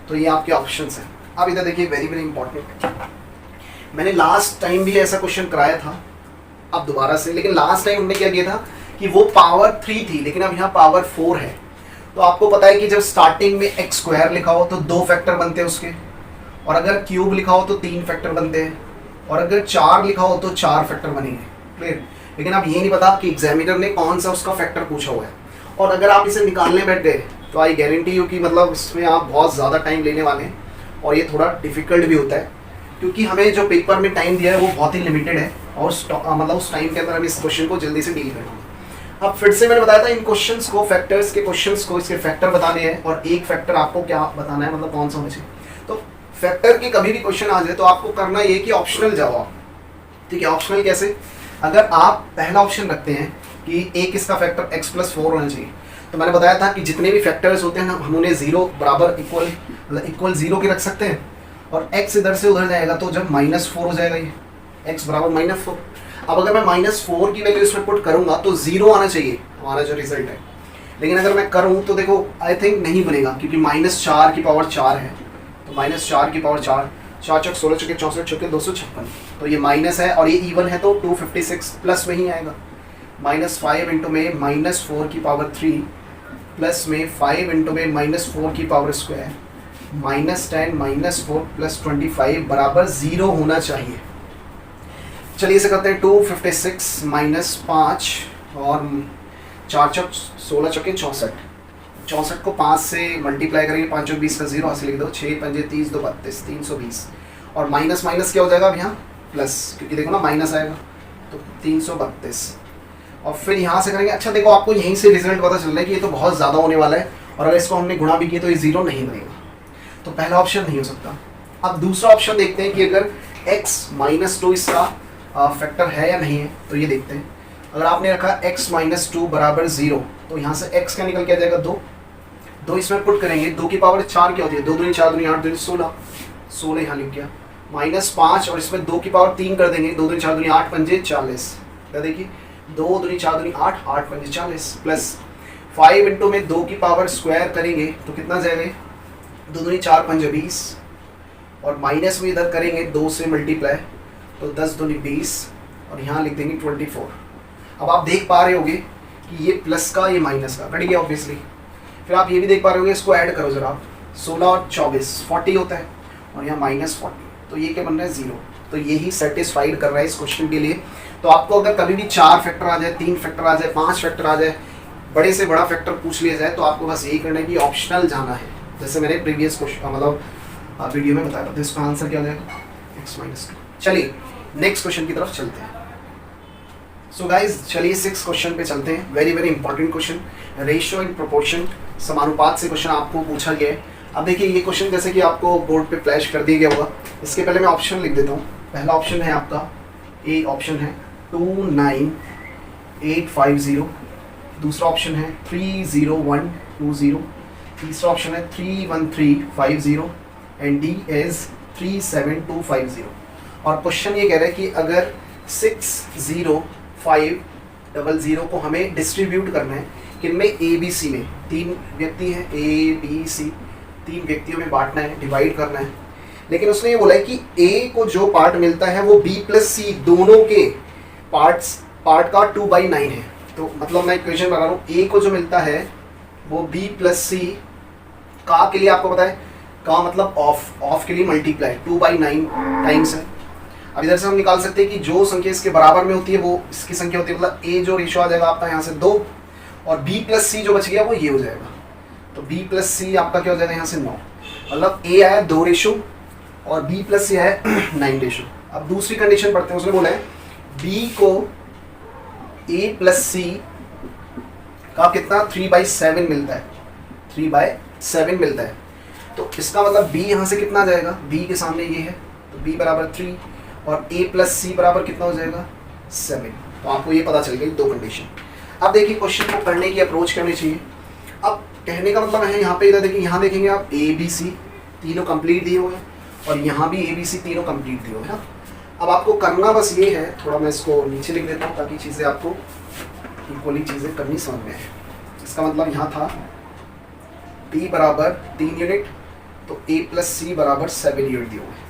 तो ये आपके ऑप्शंस हैं। अब इधर देखिए, वेरी वेरी इंपॉर्टेंट, मैंने लास्ट टाइम भी ऐसा क्वेश्चन कराया था, अब दोबारा से, लेकिन लास्ट टाइम हमने क्या किया था कि वो पावर 3 थी, लेकिन अब यहाँ पावर 4 है। तो आपको पता है कि जब स्टार्टिंग में x² लिखा हो तो 2 फैक्टर बनते हैं उसके, और अगर क्यूब लिखा हो तो 3 फैक्टर बनते हैं, और अगर 4 लिखा हो तो 4 फैक्टर बनेंगे, क्लियर। लेकिन अब ये नहीं पता कि एग्जामिनर ने कौन सा उसका फैक्टर पूछा हुआ है, और अगर आप इसे निकालने बैठ गए तो आई गारंटी यू कि मतलब इसमें आप बहुत ज़्यादा टाइम लेने वाले हैं, और ये थोड़ा डिफिकल्ट भी होता है, क्योंकि हमें जो पेपर में टाइम दिया है वो बहुत ही लिमिटेड है, और मतलब उस टाइम के अंदर हमें इस क्वेश्चन को जल्दी से डील करना है। अब फिर से मैंने बताया था इन क्वेश्चंस को, फैक्टर्स के क्वेश्चंस को, इसके फैक्टर बताने हैं, और एक फैक्टर आपको क्या बताना है, मतलब कौन सा होना चाहिए। तो फैक्टर की कभी भी क्वेश्चन आ जाए तो आपको करना ये कि ऑप्शनल जाओ आप, ठीक है। ऑप्शनल कैसे, अगर आप पहला ऑप्शन रखते हैं कि एक इसका फैक्टर x+4 होना चाहिए, तो मैंने बताया था कि जितने भी फैक्टर्स होते हैं हम उन्हें 0 बराबर इक्वल 0 के रख सकते हैं, और x इधर से उधर जाएगा तो जब -4 हो जाएगा, ये x बराबर -4। अब अगर मैं -4 की वैल्यू इसमें पुट करूंगा तो 0 आना चाहिए हमारा जो रिजल्ट है, लेकिन अगर मैं करूं तो देखो आई थिंक नहीं बनेगा, क्योंकि -4 की पावर 4 है, तो -4 की पावर 4, 4 चौक 16 चौके 64 चौके 256, तो ये माइनस है, और ये इवन है तो 256 प्लस में ही आएगा। -5 इंटू में -4 की पावर 3 प्लस में 5 इंटू में -4 की पावर स्क्वायर, -10 -4 प्लस 25 बराबर 0 होना चाहिए। चलिए इसे करते हैं, 256 -5 और 4 चौक 16 चौके 64, 64 को 5 से मल्टीप्लाई करेंगे, 5 चौक 20 का 0 हासिल लिख दो, 6 पंजे 30 2 32 320, और माइनस माइनस क्या हो जाएगा अब यहाँ प्लस, क्योंकि देखो ना माइनस आएगा, तो 332, और फिर यहाँ से करेंगे। अच्छा देखो आपको यहीं से रिजल्ट पता चल रहा है कि ये तो बहुत ज़्यादा होने वाला है, और अगर इसको हमने गुणा भी किया तो ये 0 नहीं बनेगा, तो पहला ऑप्शन नहीं हो सकता। अब दूसरा ऑप्शन देखते हैं कि अगर x-2 इसका फैक्टर है या नहीं है, तो ये देखते हैं। अगर आपने रखा x-2 बराबर 0, तो यहाँ से x का निकल के आ जाएगा 2 इसमें पुट करेंगे, 2 की पावर 4 क्या होती है, 2 दूनी 4 दूनी 8 दूनी 16 यहाँ लिख गया, -5, और इसमें 2 की पावर 3 कर देंगे, 2 दूनी 4 दूनी 8 पंजे 40, क्या देखिए 2 दूनी 4 दूनी 8 8 पंजे 40, प्लस 5 इंटू में 2 की पावर स्क्वायर करेंगे तो कितना जाएगा, 2 दूनी 4 पंजे 20, और माइनस में इधर करेंगे 2 से मल्टीप्लाई, तो 10 दूनी 20, और यहाँ लिख देंगे 24। अब आप देख पा रहे होगे कि ये प्लस का ये माइनस का कट गया ऑब्वियसली। फिर आप ये भी देख पा रहे होगे, इसको ऐड करो जरा आप, 16 और 24 40 होता है, और यहाँ -40, तो ये क्या बन रहा है 0। तो यही सेटिस्फाइड कर रहा है इस क्वेश्चन के लिए। तो आपको अगर कभी भी 4 फैक्टर आ जाए, 3 फैक्टर आ जाए, 5 फैक्टर आ जाए, बड़े से बड़ा फैक्टर पूछ लिया जाए, तो आपको बस यही करना है कि ऑप्शनल जाना है, जैसे मैंने प्रीवियस क्वेश्चन मतलब वीडियो में बताया था। तो इसका आंसर क्या हो जाएगा, x-2। चलिए नेक्स्ट क्वेश्चन की तरफ चलते हैं। सो गाइज चलिए 6 क्वेश्चन पे चलते हैं। Very very important question, ratio in proportion, समानुपात से क्वेश्चन आपको पूछा गया है। अब देखिए ये क्वेश्चन जैसे कि आपको बोर्ड पे फ्लैश कर दिया गया होगा, इसके पहले मैं ऑप्शन लिख देता हूँ। पहला ऑप्शन है आपका ए, ऑप्शन है 29850, दूसरा ऑप्शन है 30120, तीसरा ऑप्शन है 31350, एंड डी इज 37250। और क्वेश्चन ये कह रहा है कि अगर 60500 को हमें डिस्ट्रीब्यूट करना है, किनमें ए बी सी में, 3 व्यक्ति हैं ए बी सी, 3 व्यक्तियों में बांटना है, डिवाइड करना है। लेकिन उसने ये बोला है कि ए को जो पार्ट मिलता है वो बी प्लस सी दोनों के पार्ट का 2/9 है। तो मतलब मैं इक्वेशन बना रहा हूँ, ए को जो मिलता है वो बी प्लस सी का के लिए आपको पता है, का मतलब ऑफ के लिए मल्टीप्लाई 2/9 टाइम्स है। अब इधर से हम निकाल सकते हैं कि जो संख्या इसके बराबर में होती है वो इसकी संख्या होती है, मतलब ए जो रेशो आ जाएगा आपका यहाँ से 2, और बी प्लस सी जो बच गया वो ये हो जाएगा। तो बी प्लस सी आपका क्या हो जाएगा यहाँ से 9, मतलब ए आया 2 रेशो और बी प्लस सी आया 9 रेशो। अब दूसरी कंडीशन पढ़ते हैं, उसने बोला है बी को ए प्लस सी का कितना 3/7 मिलता है, 3/7 मिलता है। तो इसका मतलब b यहाँ से कितना आ जाएगा, b के सामने ये है, तो b बराबर 3, और a प्लस सी बराबर कितना हो जाएगा 7। तो आपको ये पता चल गई 2 कंडीशन। अब देखिए क्वेश्चन को करने की अप्रोच करनी चाहिए। अब कहने का मतलब है यहाँ पे, इधर देखिए, यहाँ देखेंगे आप a b c तीनों कंप्लीट दिए हुए हैं, और यहाँ भी a b c तीनों कंप्लीट दिए हुए हैं। अब आपको करना बस ये है, थोड़ा मैं इसको नीचे लिख देता हूँ ताकि चीज़ें आपको इक्वली चीज़ें करनी समझ में आए। इसका मतलब यहाँ था b बराबर 3 यूनिट, तो a प्लस सी बराबर 7 यूनिट दिए हुए हैं।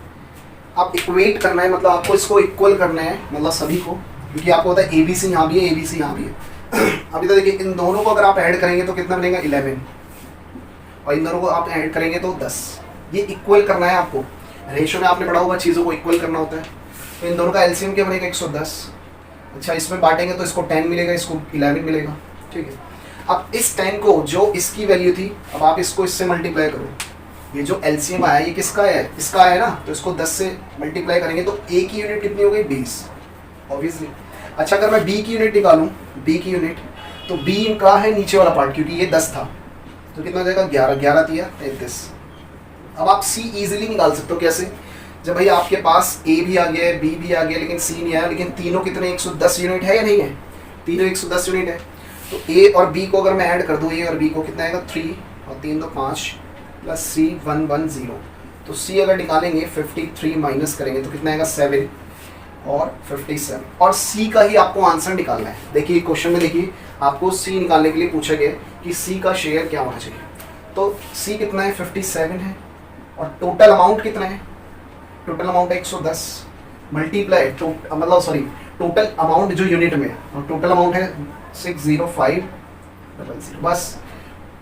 आप इक्वेट करना है, मतलब आपको इसको इक्वल करना है, मतलब सभी को, क्योंकि आपको पता है ए बी सी यहाँ भी है, ए बी सी यहाँ भी है। अभी तो देखिए इन दोनों को अगर आप ऐड करेंगे तो कितना बनेगा 11, और इन दोनों को आप ऐड करेंगे तो 10। ये इक्वल करना है आपको, रेशो में आपने पढ़ा होगा चीज़ों को इक्वल करना होता है। तो इन दोनों का एलसीएम क्या बनेगा 110। अच्छा इसमें बांटेंगे तो इसको 10 मिलेगा, इसको 11 मिलेगा, ठीक है। अब इस 10 को जो इसकी वैल्यू थी, अब आप इसको इससे मल्टीप्लाई करो। ये जो एलसीएम आया ये किसका है, इसका है ना, तो इसको 10 से मल्टीप्लाई करेंगे तो a की यूनिट कितनी हो गई 20 ऑब्वियसली। अच्छा अगर मैं b की यूनिट निकालूं, b की यूनिट, तो b का है नीचे वाला पार्ट, क्योंकि ये 10 था, तो कितना हो जाएगा 11, 11 दिया 33। अब आप c इजीली निकाल सकते हो, कैसे, जब भाई आपके पास a भी आ गया है, b भी आ गया, लेकिन c नहीं आया, लेकिन तीनों कितने 110 यूनिट है या नहीं है, तीनों 110 यूनिट है। तो a और b को अगर मैं ऐड कर दूँ, a और b को कितना आएगा 3 और 3 तो 5 प्लस c 110। तो c अगर निकालेंगे 53 माइनस करेंगे तो कितना आएगा 7 और 57, और c का ही आपको आंसर निकालना है। देखिए क्वेश्चन में देखिए आपको c निकालने के लिए पूछा गया है कि c का शेयर क्या होना चाहिए। तो c कितना है 57 है, और टोटल अमाउंट कितना है, टोटल अमाउंट है 110 मल्टीप्लाई मतलब सॉरी टोटल अमाउंट जो यूनिट में है, और टोटल अमाउंट है 60500, बस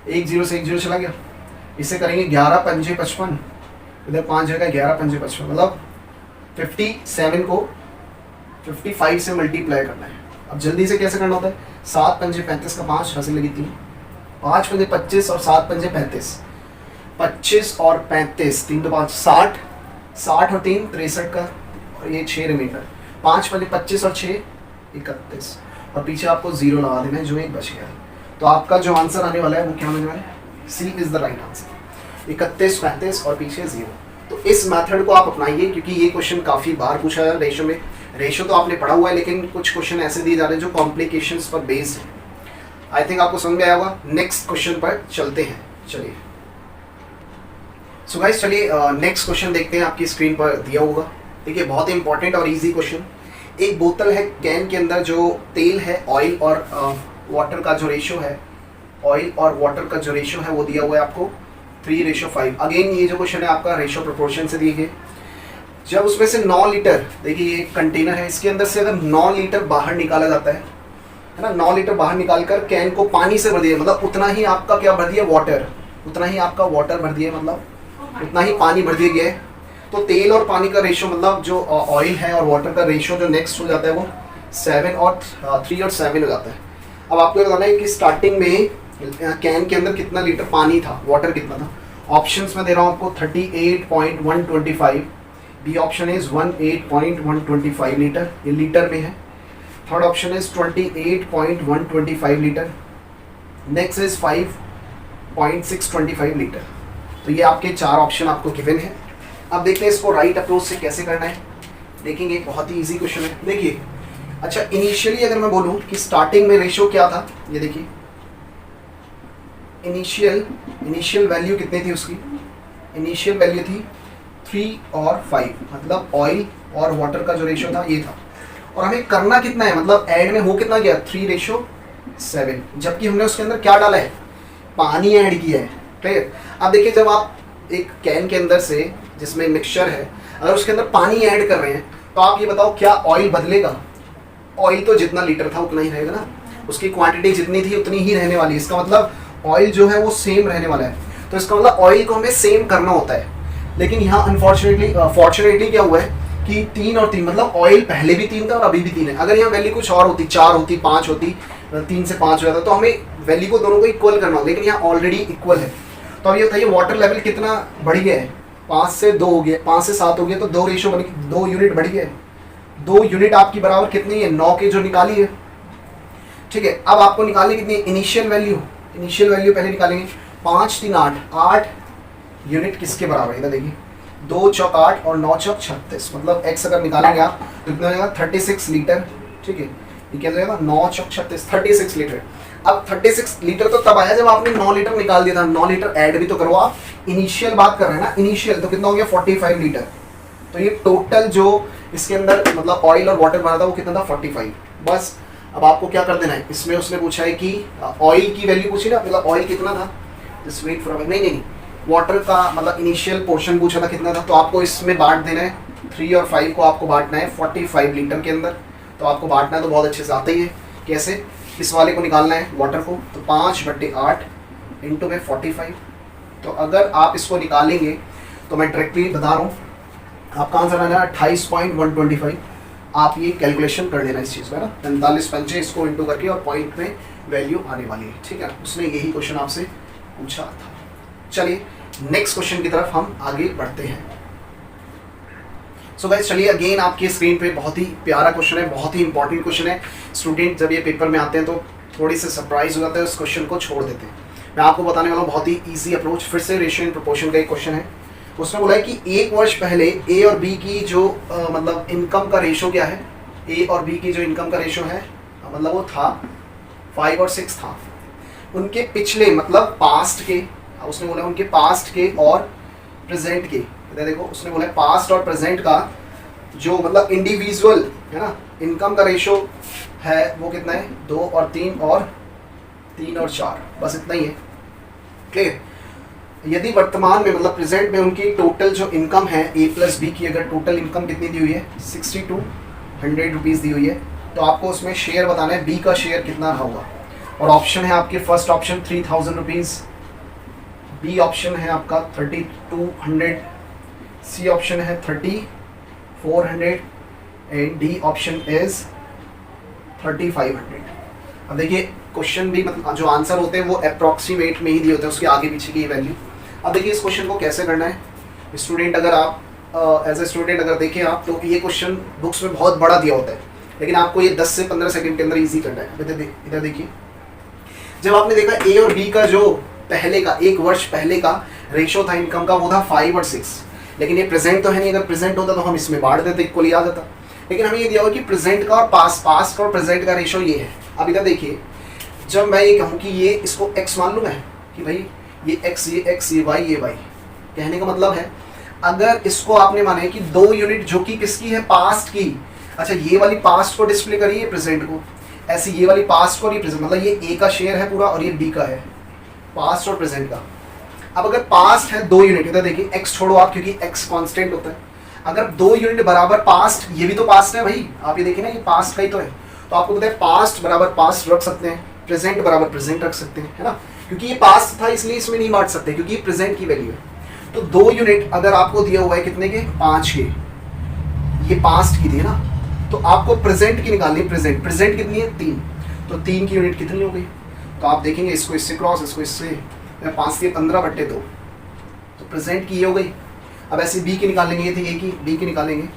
1 0 से 1 0 चला गया। इसे करेंगे 11 पंजे 55, इधर 5 जगह 11 पंजे 55, मतलब 57 को 55 से मल्टीप्लाई करना है। अब जल्दी से कैसे करना होता है, 7 पंजे 35 का 5, हंसी लगी 3, 5 पंजे 25 और 7 पंजे 35, 25 और 35, 3 तो 5, 60, 60 और 3 63 का, और ये 6 रिमाइंडर, 5 पंजे 25 और 6 31, और पीछे आपको 0 लगा देना है जो एक बच गया है। तो आपका जो आंसर आने वाला है वो क्या होने वाला है, सी इज द राइट आंसर, 31 35 और पीछे 0। तो इस मेथड को आप अपनाइए, क्योंकि ये क्वेश्चन काफ़ी बार पूछा है रेशो में। रेशो तो आपने पढ़ा हुआ है, लेकिन कुछ क्वेश्चन ऐसे दिए जा रहे हैं जो कॉम्प्लिकेशंस पर बेस्ड है। आई थिंक आपको समझ में आया होगा। नेक्स्ट क्वेश्चन पर चलते हैं, चलिए। सो गाइस चलिए नेक्स्ट क्वेश्चन देखते हैं, आपकी स्क्रीन पर दिया होगा। देखिए बहुत ही इंपॉर्टेंट और इजी क्वेश्चन। एक बोतल है, कैन के अंदर जो तेल है, ऑयल और वाटर का जो रेशो है, ऑयल और वाटर का जो रेशो है वो दिया हुआ है आपको 3:5। अगेन ये जो क्वेश्चन है आपका रेशो प्रोपोर्शन से दिए गए। जब उसमें से 9 लीटर, देखिए ये कंटेनर है, इसके अंदर से अगर 9 लीटर बाहर निकाला जाता है ना, 9 लीटर बाहर निकालकर कैन को पानी से भर दिया, मतलब उतना ही आपका क्या भर दिया, वाटर, उतना ही आपका वाटर भर दिया, मतलब उतना ही पानी भर दिया गया है। तो तेल और पानी का रेशो, मतलब जो ऑयल है और वाटर का रेशो जो नेक्स्ट हो जाता है वो 3 और 7 हो जाता है। अब आपको बताना है कि स्टार्टिंग में कैन के अंदर कितना लीटर पानी था, वाटर कितना था। ऑप्शंस में दे रहा हूँ आपको 38.125, बी ऑप्शन इज 18.125 लीटर, ये लीटर में है। Third option is 28.125 litre, next is 5.625 litre. तो ये आपके 4 ऑप्शन आपको गिवन है। अब देखते हैं इसको राइट अप्रोच से कैसे करना है। देखेंगे, बहुत ही इजी क्वेश्चन है। देखिए अच्छा, इनिशियली अगर मैं बोलूँ कि स्टार्टिंग में रेशो क्या था, ये देखिए इनिशियल वैल्यू कितनी थी उसकी, इनिशियल वैल्यू थी 3 और 5, मतलब ऑयल और वाटर का जो रेशो था ये था। और हमें करना कितना है, मतलब ऐड में हो कितना गया, 3:7, जबकि हमने उसके अंदर क्या डाला है, पानी ऐड किया है। क्लियर। अब देखिए जब आप एक कैन के अंदर से, जिसमें मिक्सचर है, अगर उसके अंदर पानी ऐड कर रहे हैं तो आप ये बताओ क्या ऑयल बदलेगा, ऑयल तो जितना लीटर था उतना ही रहेगा ना, उसकी क्वांटिटी जितनी थी उतनी ही रहने वाली है। इसका मतलब ऑयल जो है वो सेम रहने वाला है। तो इसका मतलब ऑयल को हमें सेम करना होता है। लेकिन यहाँ फॉर्चुनेटली क्या हुआ है कि 3 और 3, मतलब ऑयल पहले भी 3 था और अभी भी 3 है। अगर यहाँ वैल्यू कुछ और होती, 4 होती, 5 होती, 3 से 5 हो जाता, तो हमें वैल्यू को दोनों को इक्वल करना होता, लेकिन यहाँ ऑलरेडी इक्वल है। तो अब ये बताइए वाटर लेवल कितना बढ़ गया है, 5 से 2 हो गया, 5 से 7 हो गया, तो 2 रेशो बन, 2 यूनिट बढ़ गया है। 2 यूनिट आपकी बराबर कितनी है, 9 के जो निकाली है। ठीक है, अब आपको निकालनी कितनी, इनिशियल वैल्यू पहले निकालेंगे। 5 3 8, 8 यूनिट किसके बराबर है, इधर देखिए 2 चौक 8 और 9 चौक 36, मतलब x अगर निकालेंगे आप तो कितना हो जाएगा, 36 लीटर। ठीक है, ये क्या हो जाएगा, 9 चौक 36, 36 लीटर। अब 36 लीटर तो तब आया जब आपने 9 लीटर निकाल दिया था, 9 लीटर ऐड भी तो करो आप। इनिशियल बात कर रहे हैं ना, इनिशियल तो कितना हो गया, 45 लीटर। तो ये टोटल जो इसके अंदर मतलब ऑयल और वाटर भरा था वो कितना था, 45। बस अब आपको क्या कर देना है, इसमें उसने पूछा है कि ऑयल की वैल्यू पूछी ना, मतलब ऑयल कितना था, जस्ट वेट फॉर नहीं, वाटर का मतलब इनिशियल पोर्शन पूछा था कितना था, तो आपको इसमें बांट देना है। 3 और 5 को आपको बांटना है 45 लीटर के अंदर। तो आपको बांटना तो बहुत अच्छे से आता ही है। कैसे, इस वाले को निकालना है वाटर को, तो 5/8 इंटू में 45। तो अगर आप इसको निकालेंगे तो मैं डायरेक्टली बता रहा हूँ आपका आंसर आना है 28.125। आप ये कैलकुलेशन कर लेना इस चीज़ में ना, 45 पंचे इसको इंटू करके और पॉइंट में वैल्यू आने वाली है। ठीक है, उसने यही क्वेश्चन आपसे पूछा था। चलिए नेक्स्ट क्वेश्चन की तरफ हम आगे बढ़ते हैं। सो गाइस चलिए, अगेन आपकी स्क्रीन पे बहुत ही प्यारा क्वेश्चन है, बहुत ही इंपॉर्टेंट क्वेश्चन है। स्टूडेंट जब ये पेपर में आते हैं तो थोड़ी से सरप्राइज हो जाते हैं, उस क्वेश्चन को छोड़ देते हैं। मैं आपको बताने वाला हूँ बहुत ही ईजी अप्रोच। फिर से रेशियो एंड प्रोपोर्शन का एक क्वेश्चन है। उसने बोला है कि 1 वर्ष पहले ए और बी की जो मतलब इनकम का रेशो क्या है, ए और बी की जो इनकम का रेशो है मतलब वो था 5 और 6 था। उनके पिछले मतलब पास्ट के, उसने बोला उनके पास्ट के और प्रेजेंट के, देखो उसने बोला पास्ट और प्रेजेंट का जो मतलब इंडिविजुअल है ना इनकम का रेशो है वो कितना है, 2 और 3 और 4, बस इतना ही है। क्लियर। यदि वर्तमान में मतलब प्रेजेंट में उनकी टोटल जो इनकम है ए प्लस बी की, अगर टोटल इनकम कितनी दी हुई है 6200 रुपीज़ दी हुई है, तो आपको उसमें शेयर बताना है बी का शेयर कितना रहा होगा। और ऑप्शन है आपके first option 3000 rupees, B option है आपका 3200, सी ऑप्शन है 3400 एंड डी ऑप्शन इज 3500। अब देखिए क्वेश्चन भी मतलब जो आंसर होते हैं वो अप्रॉक्सीमेट में ही दिए होते हैं, उसके आगे पीछे की वैल्यू। अब देखिए इस क्वेश्चन को कैसे करना है स्टूडेंट, अगर आप एज ए स्टूडेंट अगर देखें आप तो ये क्वेश्चन बुक्स में बहुत बड़ा दिया होता है, लेकिन आपको ये 10 से 15 सेकंड के अंदर इजी करना है। इधर देखिए, जब आपने देखा ए और बी का जो पहले का 1 वर्ष पहले का रेशो था इनकम का वो था 5 और 6, लेकिन ये प्रेजेंट तो है नहीं, अगर प्रेजेंट होता तो हम इसमें बांट देते, इक्वली आ जाता। लेकिन हमें ये दिया हुआ कि प्रेजेंट का और पास्ट का और प्रेजेंट का रेशो ये है। अब इधर देखिए, जब मैं ये कहूँ कि ये इसको x मान लूँ मैं कि भाई ये x ये y ये y, कहने का मतलब है अगर इसको आपने माने कि 2 यूनिट जो कि किसकी है, पास्ट की, अच्छा ये वाली पास्ट को डिस्प्ले करिए प्रेजेंट को, ऐसे ये वाली पास्ट को रिप्रेजेंट, मतलब ये a का शेयर है पूरा और ये b का है, पास्ट और प्रेजेंट का। अब अगर पास्ट है 2 यूनिट, इधर देखिए x छोड़ो आप क्योंकि x कांस्टेंट होता है, अगर 2 यूनिट बराबर पास्ट, ये भी तो पास्ट है भाई, आप ये देखिए ना ये पास्ट का ही तो है, तो आपको पता है पास्ट बराबर पास्ट रख सकते हैं, प्रेजेंट बराबर प्रेजेंट रख सकते हैं, है ना, क्योंकि ये पास्ट था इसलिए इसमें नहीं बांट सकते क्योंकि ये प्रेजेंट की वैल्यू है। तो 2 यूनिट अगर आपको दिया हुआ है कितने के, 5 के, ये पास्ट की थी ना, तो आपको प्रेजेंट की निकालनी है, प्रेजेंट कितनी है 3, तो 3 की यूनिट कितनी हो गई, तो आप देखेंगे इसको इससे क्रॉस, इसको इससे 5 के 15/2, तो प्रेजेंट की ये हो गई। अब ऐसे बी की निकालेंगे, ये थी ए की, बी की निकालेंगे,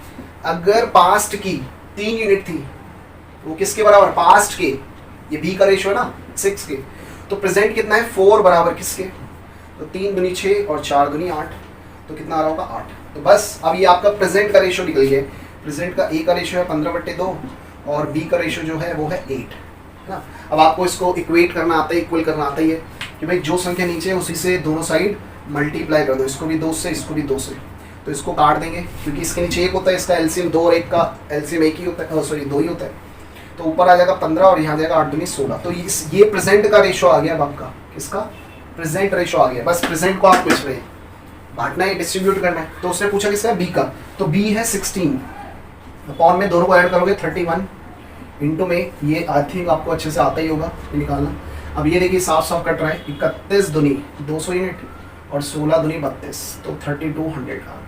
अगर पास्ट की 3 यूनिट थी वो किसके बराबर, पास्ट के, ये बी का रेशो है ना 6 के, तो प्रेजेंट कितना है 4 बराबर किसके, तो 3 दूनी 6 और 4 दूनी 8, तो कितना आ रहा होगा 8। तो बस अब ये आपका प्रेजेंट का रेशो निकल गया। प्रेजेंट का ए का रेशो है 15/2 और बी का रेशो जो है वो है 8, है ना। अब आपको इसको इक्वेट करना आता है, इक्वल करना आता ही है कि भाई जो संख्या नीचे है उसी से दोनों साइड मल्टीप्लाई कर दो, इसको भी 2 से इसको भी 2 से, तो इसको काट देंगे क्योंकि इसके नीचे 1 होता है, इसका एलसीएम 2 और 1 का एलसीएम 1 ही होता है, सॉरी 2 ही होता है, तो ऊपर आ जाएगा 15 और यहाँ जाएगा 8 दूनी 16, तो ये प्रेजेंट का रेशो आ गया अब आपका, किसका, प्रेजेंट रेशो आ गया। बस प्रेजेंट को आपको इसमें बांटना है, डिस्ट्रीब्यूट करना है। तो उसने पूछा किसका, बी का, तो बी है 16 अपॉन में दोनों को ऐड करोगे 31 इंटू में ये आई थिंक आपको अच्छे से आता ही होगा ये निकालना। अब ये देखिए साफ साफ कट रहा है, 31 दूनी 200 यूनिट और 16 दूनी 32, तो 3200 का आ गया।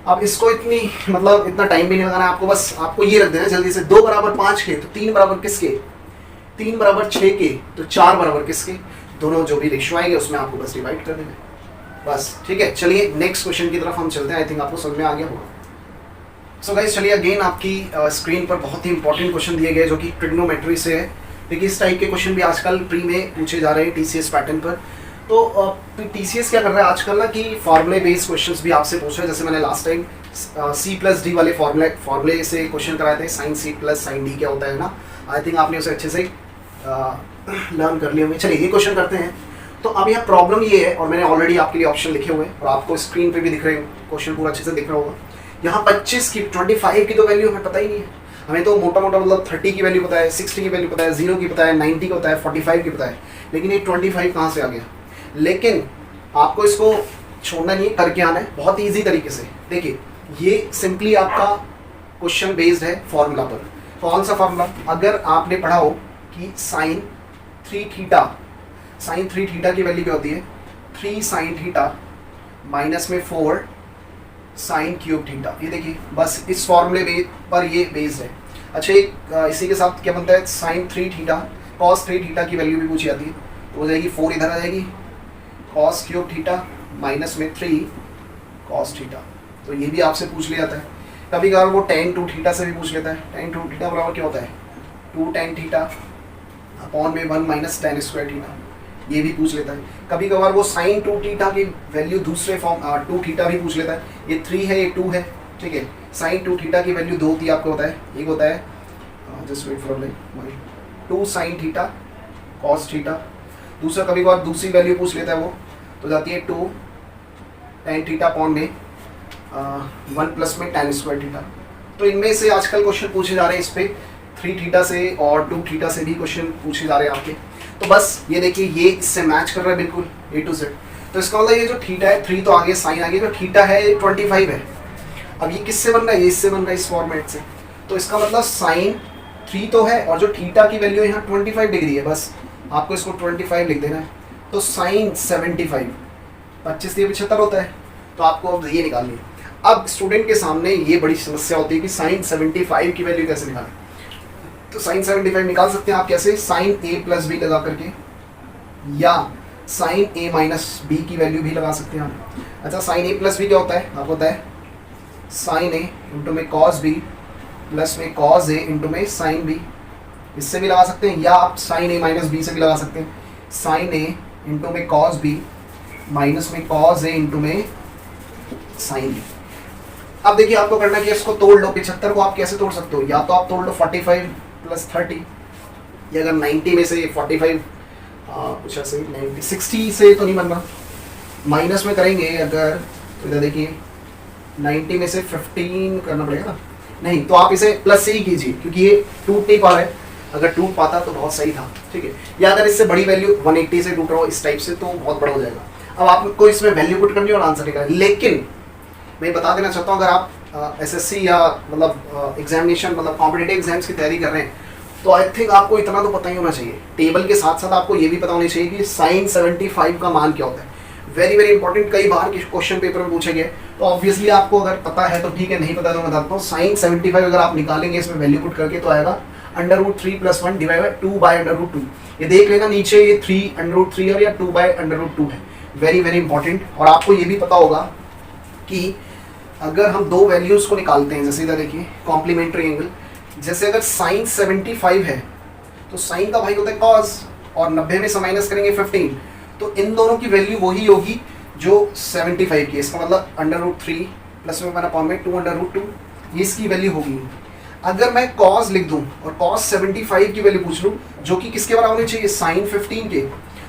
अब इसको इतनी मतलब इतना टाइम भी नहीं लगाना है आपको, बस आपको ये रख देना जल्दी से, 2 बराबर 5 के तो 3 बराबर किसके, 3 बराबर 6 के तो 4 बराबर किसके, दोनों जो भी रेशियो आएंगे उसमें आपको बस डिवाइड कर देना, बस ठीक है। चलिए नेक्स्ट क्वेश्चन की तरफ हम चलते हैं, आई थिंक आपको समझ में आ गया होगा। सो गाइस चलिए अगेन आपकी स्क्रीन पर बहुत ही इंपॉर्टेंट क्वेश्चन दिए गए जो कि ट्रिग्नोमेट्री से है। देखिए इस टाइप के क्वेश्चन भी आजकल प्री में पूछे जा रहे हैं टीसीएस पैटर्न पर। तो टीसीएस क्या कर रहा है आजकल ना कि फॉर्मूले बेस्ड क्वेश्चंस भी आपसे पूछ रहे हैं, जैसे मैंने लास्ट टाइम C+D वाले फॉर्मूले से क्वेश्चन कराए थे, sine C plus sine D क्या होता है ना, आई थिंक आपने उसे अच्छे से लर्न कर लिए होंगे। चलिए ये क्वेश्चन करते हैं। तो अब यहाँ प्रॉब्लम ये है, और मैंने ऑलरेडी आपके लिए ऑप्शन लिखे हुए हैं और आपको स्क्रीन पे भी दिख रहे हैं, क्वेश्चन पूरा अच्छे से दिख रहा होगा। यहाँ 25 की 25 की तो वैल्यू हमें पता ही नहीं है, हमें तो मोटा मोटा मतलब 30 की वैल्यू पता है, 60 की वैल्यू पता है, 0 की पता है, 90 की पता है, 45 की पता है, लेकिन ये 25 कहाँ से आ गया। लेकिन आपको इसको छोड़ना नहीं है, करके आना है बहुत ईजी तरीके से। देखिए ये सिंपली आपका क्वेश्चन बेस्ड है फॉर्मूला पर। कौन सा फॉर्मूला, अगर आपने पढ़ा हो कि साइन 3 थीटा की वैल्यू क्या होती है, 3 साइन थीटा माइनस में 4 साइन क्यूब थीटा। ये देखिए बस इस फॉर्मूले पर ये बेस्ड है। अच्छा एक इसी के साथ क्या बनता है, साइन 3 थीटा कॉस 3 थीटा की वैल्यू भी पूछी जाती है, तो हो जाएगी 4 इधर आ जाएगी, कॉस क्यूब थीटा माइनस में 3 कॉस थीटा। तो ये भी आपसे पूछ लिया जाता है। कभी कभार वो tan 2 थीटा से भी पूछ लेता है। tan 2 थीटा बराबर क्या होता है, 2 tan थीटा अपॉन में 1 माइनस tan स्क्वायर थीटा, ये भी पूछ लेता है। कभी कभार वो साइन 2 थीटा की वैल्यू दूसरे फॉर्म 2 थीटा भी पूछ लेता है। ये 3 है, ये 2 है, ठीक है। साइन 2 थीटा की वैल्यू 2 होती है, आपको होता है, एक होता है just wait for 2 sine theta cos theta. दूसरा कभी कभार दूसरी वैल्यू पूछ लेता है वो, तो जाती है 2 tan थीटा अपॉन में 1 प्लस में tan स्क्वायर थीटा। तो इनमें से आजकल क्वेश्चन पूछे जा रहे हैं इस पे 3 थीटा से और 2 थीटा से भी क्वेश्चन पूछे जा रहे हैं आपके। तो बस ये देखिए ये इससे मैच कर रहा है बिल्कुल A to Z। तो इसका मतलब ये जो थीटा है 3 तो आगे साइन आगे, जो थीटा है ये 25 है। अब ये किससे बन रहा है, ये इससे बन रहा है इस फॉर्मेट से। तो इसका मतलब साइन 3 तो है और जो थीटा की वैल्यू यहाँ 25 डिग्री है, बस आपको इसको 25 लिख देना है। तो साइन 75 25 से 75 होता है, तो आपको अब ये निकालनी है। अब स्टूडेंट के सामने ये बड़ी समस्या होती है कि साइन 75 की वैल्यू कैसे निकालें। तो साइन 75 निकाल सकते हैं आप कैसे, साइन ए प्लस बी लगा करके, या साइन ए माइनस बी की वैल्यू भी लगा सकते हैं आप। अच्छा साइन ए प्लस बी क्या होता है, आपको पता है साइन ए इंटू में कॉस बी प्लस में कॉस ए इंटू में साइन बी, इससे भी लगा सकते हैं, या आप साइन ए माइनस बी से भी लगा सकते हैं, साइन ए इंटू में कॉस बी माइनस में कॉस ए इंटू में साइन बी। अब देखिए आपको करना है कि इसको तोड़ लो, 75 को आप कैसे तोड़ सकते हो, या तो आप तोड़ लो 45 प्लस 30, या अगर 90 में से 45 कुछ ऐसे 90 60 से तो नहीं बन रहा, माइनस में करेंगे अगर तो इधर देखिए 90 में से 15 करना पड़ेगा ना, नहीं तो आप इसे प्लस से ही कीजिए क्योंकि ये टूट नहीं पा रहा है, अगर टूट पाता तो बहुत सही था, ठीक है। या अगर इससे बड़ी वैल्यू 180 से टूट रहा हो इस टाइप से तो बहुत बड़ा हो जाएगा। अब आपको इसमें वैल्यू पुट करनी है और आंसर निकालना, लेकिन मैं बता देना चाहता हूँ अगर आप एसएससी या मतलब एग्जामिनेशन मतलब कॉम्पिटिटिव एग्जाम्स की तैयारी कर रहे हैं तो आई थिंक आपको इतना तो पता ही होना चाहिए, टेबल के साथ साथ आपको ये भी पता होना चाहिए कि साइन 75 का मान क्या होता है। वेरी वेरी इंपॉर्टेंट, कई बार क्वेश्चन पेपर में पूछे गए, तो ऑब्वियसली आपको अगर पता है तो ठीक है, नहीं पता तो मैं बताता हूँ। साइन 75 अगर आप निकालेंगे इसमें वैल्यू पुट करके तो आएगा √3 + 1 डिवाइड बाय 2 बाय √2। ये देख लेगा नीचे ये 3 √3 और या 2 बाय √2 है, वेरी वेरी इंपॉर्टेंट। और आपको ये भी पता होगा कि अगर हम दो वैल्यूज को निकालते हैं, जैसे इधर देखिए कॉम्प्लीमेंट्री एंगल, जैसे अगर साइन 75 है तो साइन का भाई होता है कॉस, और 90 में से माइनस करेंगे 15, तो इन दोनों की वैल्यू वही होगी जो 75 की, इसका मतलब √3 प्लस में 1/2 √2, ये इसकी वैल्यू होगी। अगर मैं कॉस लिख दूं और कॉस 75 की वैल्यू पूछ लूं जो कि किसके बराबर होनी चाहिए, साइन 15 के,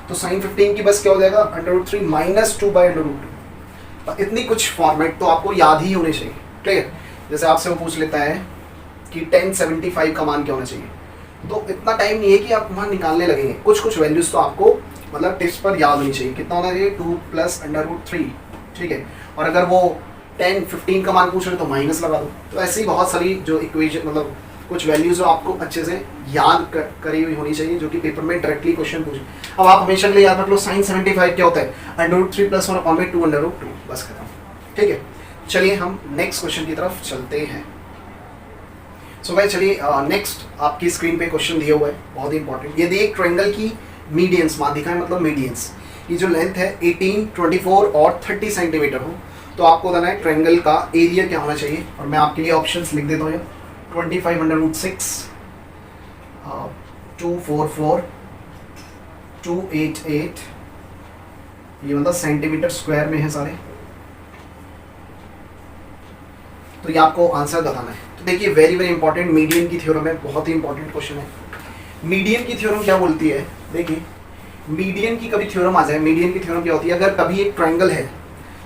तो साइन 15 की बस क्या हो जाएगा √3 माइनस 2 बाय √2। इतनी कुछ फॉर्मेट तो आपको याद ही होने चाहिए, ठीक है। जैसे आपसे वो पूछ लेता है कि tan 75 का मान क्या होना चाहिए, तो इतना टाइम नहीं है कि आप वहाँ निकालने लगेंगे, कुछ कुछ वैल्यूज तो आपको मतलब टिप्स पर याद होनी चाहिए। कितना होना चाहिए 2 + √3, ठीक है। और अगर वो 10 15 का मान पूछ रहे तो माइनस लगा दो। तो ऐसी बहुत सारी जो इक्वेशन मतलब कुछ वैल्यूज आपको अच्छे से याद करी हुई होनी चाहिए जो कि पेपर में डायरेक्टली क्वेश्चन पूछे। अब आप हमेशा के लिए याद रख लो साइन 75 क्या होता है, √3 + 1/2 √2, बस खत्म, ठीक है। चलिए हम नेक्स्ट क्वेश्चन की तरफ चलते हैं। सो भाई चलिए नेक्स्ट आपकी स्क्रीन पे क्वेश्चन दिया हुआ है, बहुत ही इंपॉर्टेंट। यदि एक ट्रायंगल की मीडियंस माध्यिका है मतलब मीडियंस की जो लेंथ है 18, 24 और 30 सेंटीमीटर हो, तो आपको बताना है ट्रायंगल का एरिया क्या होना चाहिए। और मैं आपके लिए ऑप्शंस लिख देता हूँ, 25/6, 244, 288, ये मतलब सेंटीमीटर स्क्वायर में है सारे, तो ये आपको आंसर बताना है। तो देखिए वेरी वेरी इंपॉर्टेंट, मीडियन की थ्योरम है, बहुत ही इंपॉर्टेंट क्वेश्चन है। मीडियन की थ्योरम क्या बोलती है, देखिए मीडियन की कभी थ्योरम आ जाए, मीडियन की थ्योरम क्या होती है, अगर कभी एक ट्रायंगल है,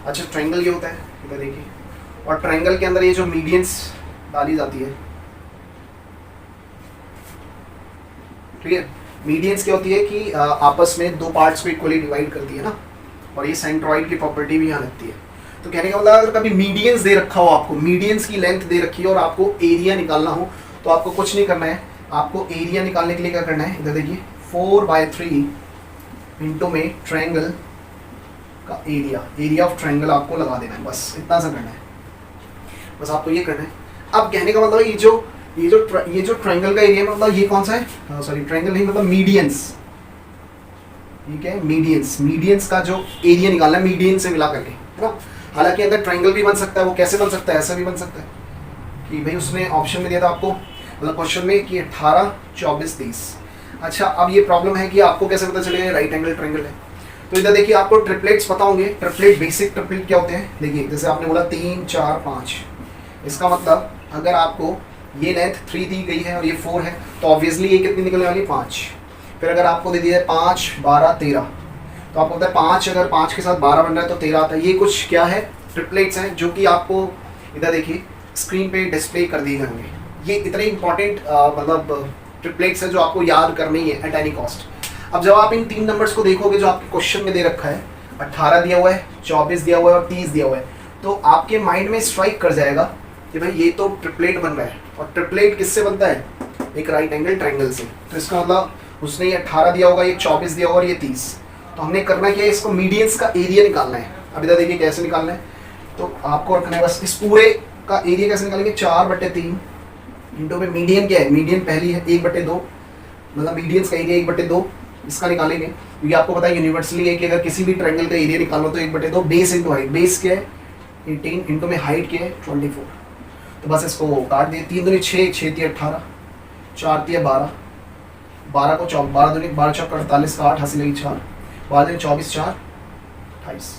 अच्छा ट्रायंगल ये होता है इधर देखिए, और ट्रायंगल के अंदर ये जो मीडियंस डाली जाती है, ठीक है, मीडियंस क्या होती है कि आपस में दो पार्ट्स को इक्वली डिवाइड करती है ना, और ये सेंट्रॉइड की प्रॉपर्टी भी यहाँ लगती है। तो कहने का मतलब अगर कभी मीडियंस दे रखा हो, आपको मीडियंस की लेंथ दे रखी है और आपको एरिया निकालना हो, तो आपको कुछ नहीं करना है, आपको एरिया निकालने के लिए क्या करना है, इधर देखिए 4/3 इंटू में ट्रायंगल का एरिया ऑफ ट्रायंगल आपको लगा देना है, बस इतना सा करना है, बस आपको ये करना है। अब कहने का मतलब ये जो ट्रायंगल का एरिया मतलब ये कौन सा है, सॉरी ट्रायंगल नहीं मतलब मीडियंस, ठीक है, मीडियंस का जो एरिया निकालना है मीडियन से मिला करके, है ना। हालांकि अगर ट्रायंगल भी बन सकता है, वो कैसे बन सकता है, ऐसा भी बन सकता है कि भाई उसने ऑप्शन में दिया था आपको मतलब क्वेश्चन में कि 18, 24, 30। अच्छा अब ये प्रॉब्लम है कि आपको कैसे पता चलेगा राइट एंगल ट्रायंगल है। तो इधर देखिए आपको ट्रिपलेट्स पता होंगे, ट्रिपलेट बेसिक ट्रिपलेट क्या होते हैं, देखिए जैसे आपने बोला 3, 4, 5, इसका मतलब अगर आपको ये लेंथ 3 दी गई है और ये 4 है तो ऑब्वियसली ये कितनी निकलने वाली है 5। फिर अगर आपको दे दिया है 5, 12, 13, तो आपको पता है 5 अगर 5 के साथ 12 बन रहा है तो 13 आता है। ये कुछ क्या है, ट्रिपलेट्स हैं जो कि आपको इधर देखिए स्क्रीन पे डिस्प्ले कर दिए जाएंगे। ये इतने इंपॉर्टेंट मतलब ट्रिपलेट्स है जो आपको याद करनी है एट एनी कॉस्ट। अब जब आप इन 3 नंबर्स को देखोगे जो आपके क्वेश्चन में दे रखा है, 18 दिया हुआ है, 24 दिया हुआ है और 30 दिया हुआ है, तो आपके माइंड में स्ट्राइक कर जाएगा कि भाई ये तो ट्रिपलेट बन रहा है, और ट्रिपलेट किससे बनता है, एक राइट एंगल ट्रायंगल से। तो इसका मतलब उसने ये 18 दिया होगा, ये 24 दिया होगा और ये 30, तो हमने करना क्या है, इसको मीडियंस का एरिया निकालना है। अब इधर देखिए कैसे निकालना है, तो आपको रखना है बस इस पूरे का एरिया कैसे निकालेंगे, 4/3 इंटू में मीडियन क्या है, मीडियन पहली है 1/2, मतलब मीडियंस का एरिया 1/2 इसका निकालेंगे, क्योंकि आपको पता है यूनिवर्सली है कि अगर किसी भी ट्रायंगल का एरिया निकालो तो 1/2 बेस इंटू हाइट, बेस क्या है 18 इंटू में हाइट क्या है 24। तो बस इसको काट दिए, 3 दूनी 6, 6 तिया 18, 4 तिया 12, 12 को 12 दूनी 12 चौक 48 का 8 हासिल लगी 4, 12 दूनी 24, 4 28।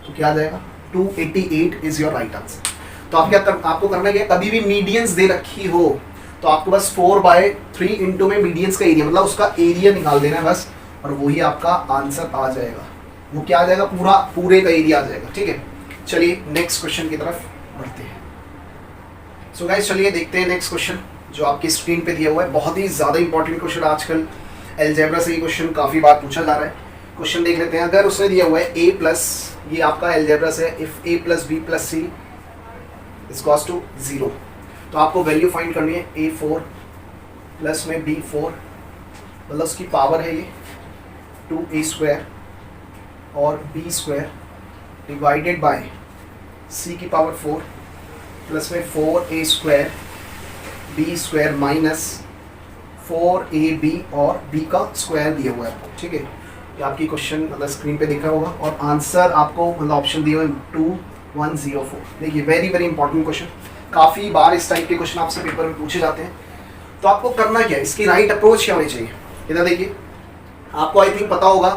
तो क्या आ जाएगा 288 इज योर राइट आंसर। तो आप आपको करना क्या, कभी भी मीडियंस दे रखी हो तो आपको बस 4/3 इंटू में मीडियंस का एरिया, मतलब उसका एरिया निकाल देना है बस, और वही आपका आंसर आ जाएगा। वो क्या आ जाएगा, पूरे का एरिया आ जाएगा। ठीक है, चलिए नेक्स्ट क्वेश्चन की तरफ बढ़ते हैं। सो गाइस चलिए देखते हैं नेक्स्ट क्वेश्चन जो आपकी स्क्रीन पे दिया हुआ है। बहुत ही ज़्यादा इंपॉर्टेंट क्वेश्चन, आजकल अलजेब्रा से ये क्वेश्चन काफ़ी बार पूछा जा रहा है। क्वेश्चन देख लेते हैं। अगर उसने दिया हुआ है a+, ये आपका अलजेब्रा से, if a + b + c equals to 0, तो आपको वैल्यू फाइंड करनी है a4 प्लस में b4, मतलब उसकी पावर है ये 2a² और b² डिवाइडेड बाय c की पावर 4 प्लस में 4a² b² माइनस 4ab और b का स्क्वायर दिया हुआ है आपको। ठीक है, ये आपकी क्वेश्चन मतलब स्क्रीन पे दिखा होगा, और आंसर आपको मतलब ऑप्शन दिए हुए 2104। देखिए वेरी वेरी इंपॉर्टेंट क्वेश्चन, काफ़ी बार इस टाइप के क्वेश्चन आपसे पेपर में पूछे जाते हैं। तो आपको करना क्या है, इसकी राइट अप्रोच क्या होनी चाहिए। इधर देखिए, आपको आई थिंक पता होगा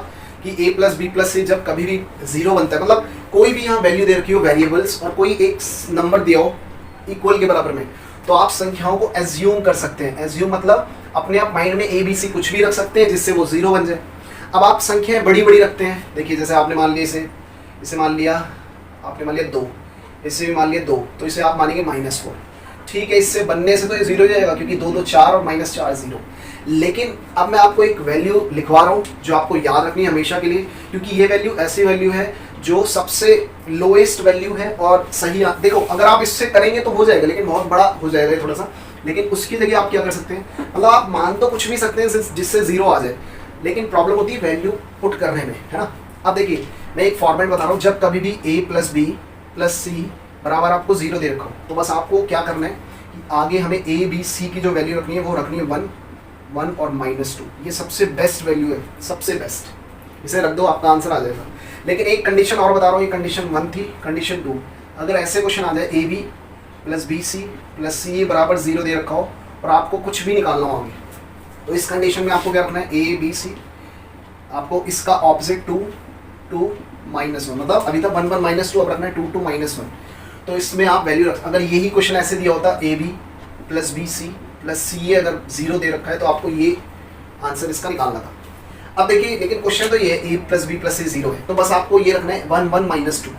कि a + b + c जब कभी भी 0 बनता है, मतलब कोई भी यहाँ वैल्यू दे रखी हो वेरिएबल्स, और कोई एक नंबर दिया हो इक्वल के बराबर में, तो आप संख्याओं को एज्यूम कर सकते हैं। एज्यूम मतलब अपने आप माइंड में a b c कुछ भी रख सकते हैं जिससे वो 0 बन जाए। अब आप संख्याएं बड़ी बड़ी रखते हैं, देखिए जैसे आपने मान लिया इसे मान लिया, आपने मान लिया 2, इसे भी मान लिया 2, तो इसे आप मानेंगे -4। ठीक है, इससे बनने से तो ये 0 हो जाएगा, क्योंकि 2 2 4 और -4 0। लेकिन अब मैं आपको एक वैल्यू लिखवा रहा हूँ जो आपको याद रखनी है हमेशा के लिए, क्योंकि ये वैल्यू ऐसी वैल्यू है जो सबसे लोएस्ट वैल्यू है। और सही देखो, अगर आप इससे करेंगे तो हो जाएगा, लेकिन बहुत बड़ा हो जाएगा थोड़ा सा। लेकिन उसकी जगह आप क्या कर सकते हैं, मतलब आप मान तो कुछ भी सकते हैं जिससे 0 आ जाए, लेकिन प्रॉब्लम होती है वैल्यू पुट करने में, है ना। अब देखिए मैं एक फॉर्मेट बता रहा हूँ, जब कभी भी a + b + c बराबर आपको 0 दे रखा हो, तो बस आपको क्या करना है कि आगे हमें a b c की जो वैल्यू रखनी है वो रखनी है 1 1 और -2। ये सबसे बेस्ट वैल्यू है, सबसे बेस्ट, इसे रख दो, आपका आंसर आ जाएगा। लेकिन एक कंडीशन और बता रहा हूँ, ये कंडीशन 1 थी। कंडीशन 2, अगर ऐसे क्वेश्चन आ जाए a b + bc + c बराबर 0 दे रखा हो और आपको कुछ भी निकालना हो आगे, तो इस कंडीशन में आपको क्या रखना है, a b c, आपको इसका ऑपोजिट 2 2 -1, मतलब अभी तक 1 1 -2, अब रखना है 2 2 -1। तो इसमें आप वैल्यू रख, अगर यही क्वेश्चन ऐसे दिया होता a b + bc + c अगर 0 दे रखा है, तो आपको ये आंसर इसका निकालना था। अब देखिए, लेकिन क्वेश्चन तो ये है a + b + c 0 है, तो बस आपको ये रखना है 1 1 -2।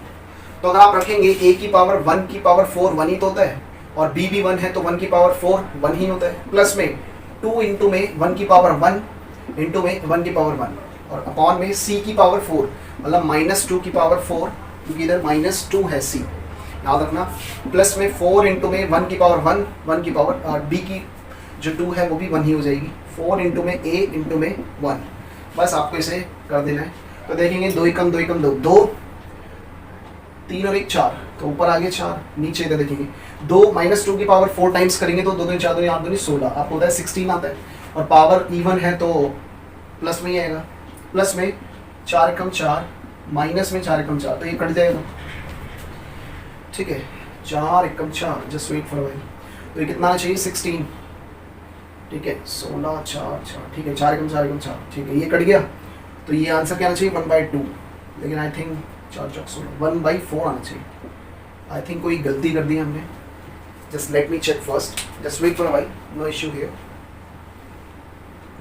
तो अगर आप रखेंगे a की पावर 1 की पावर 4 1 ही तो होता है, और b भी 1 है तो 1 की पावर 4 1 ही होता है, प्लस में 2 इंटू में 1 की पावर 1 इंटू में 1 की पावर 1, और अपॉन में c की पावर 4, मतलब -2 की पावर 4, क्योंकि इधर -2 है c, याद रखना, प्लस में 4 इंटू में 1 की पावर 1 1 की पावर, और b की जो 2 है वो भी 1 ही हो जाएगी, 4 इंटू में a इंटू में 1। बस आपको इसे कर देना है। तो देखेंगे 2 एकम 2 एकम 2 2, 3 और 1 4, तो ऊपर आगे 4, नीचे इधर देखेंगे 2 -2 की पावर 4 टाइम्स करेंगे तो 2 2 4 2 8 2 16, आपको होता है 16 आता है, और पावर इवन है तो प्लस में ही आएगा, प्लस में 4 एकम 4, माइनस में 4 एकम 4, तो ये कट जाएगा। ठीक है, 4 एकम 4, जस्ट वेट फॉर व्हाइल, तो ये कितना आना चाहिए 16। ठीक है, 16 4 4, ठीक है, 4 एकम 4 एकम 4, ठीक है, ये कट गया। तो ये आंसर क्या आना चाहिए 1/2, लेकिन आई थिंक 4 4 16 1/4 आना चाहिए। आई थिंक कोई गलती कर दी हमने, just let me check first, just wait for while, no issue here.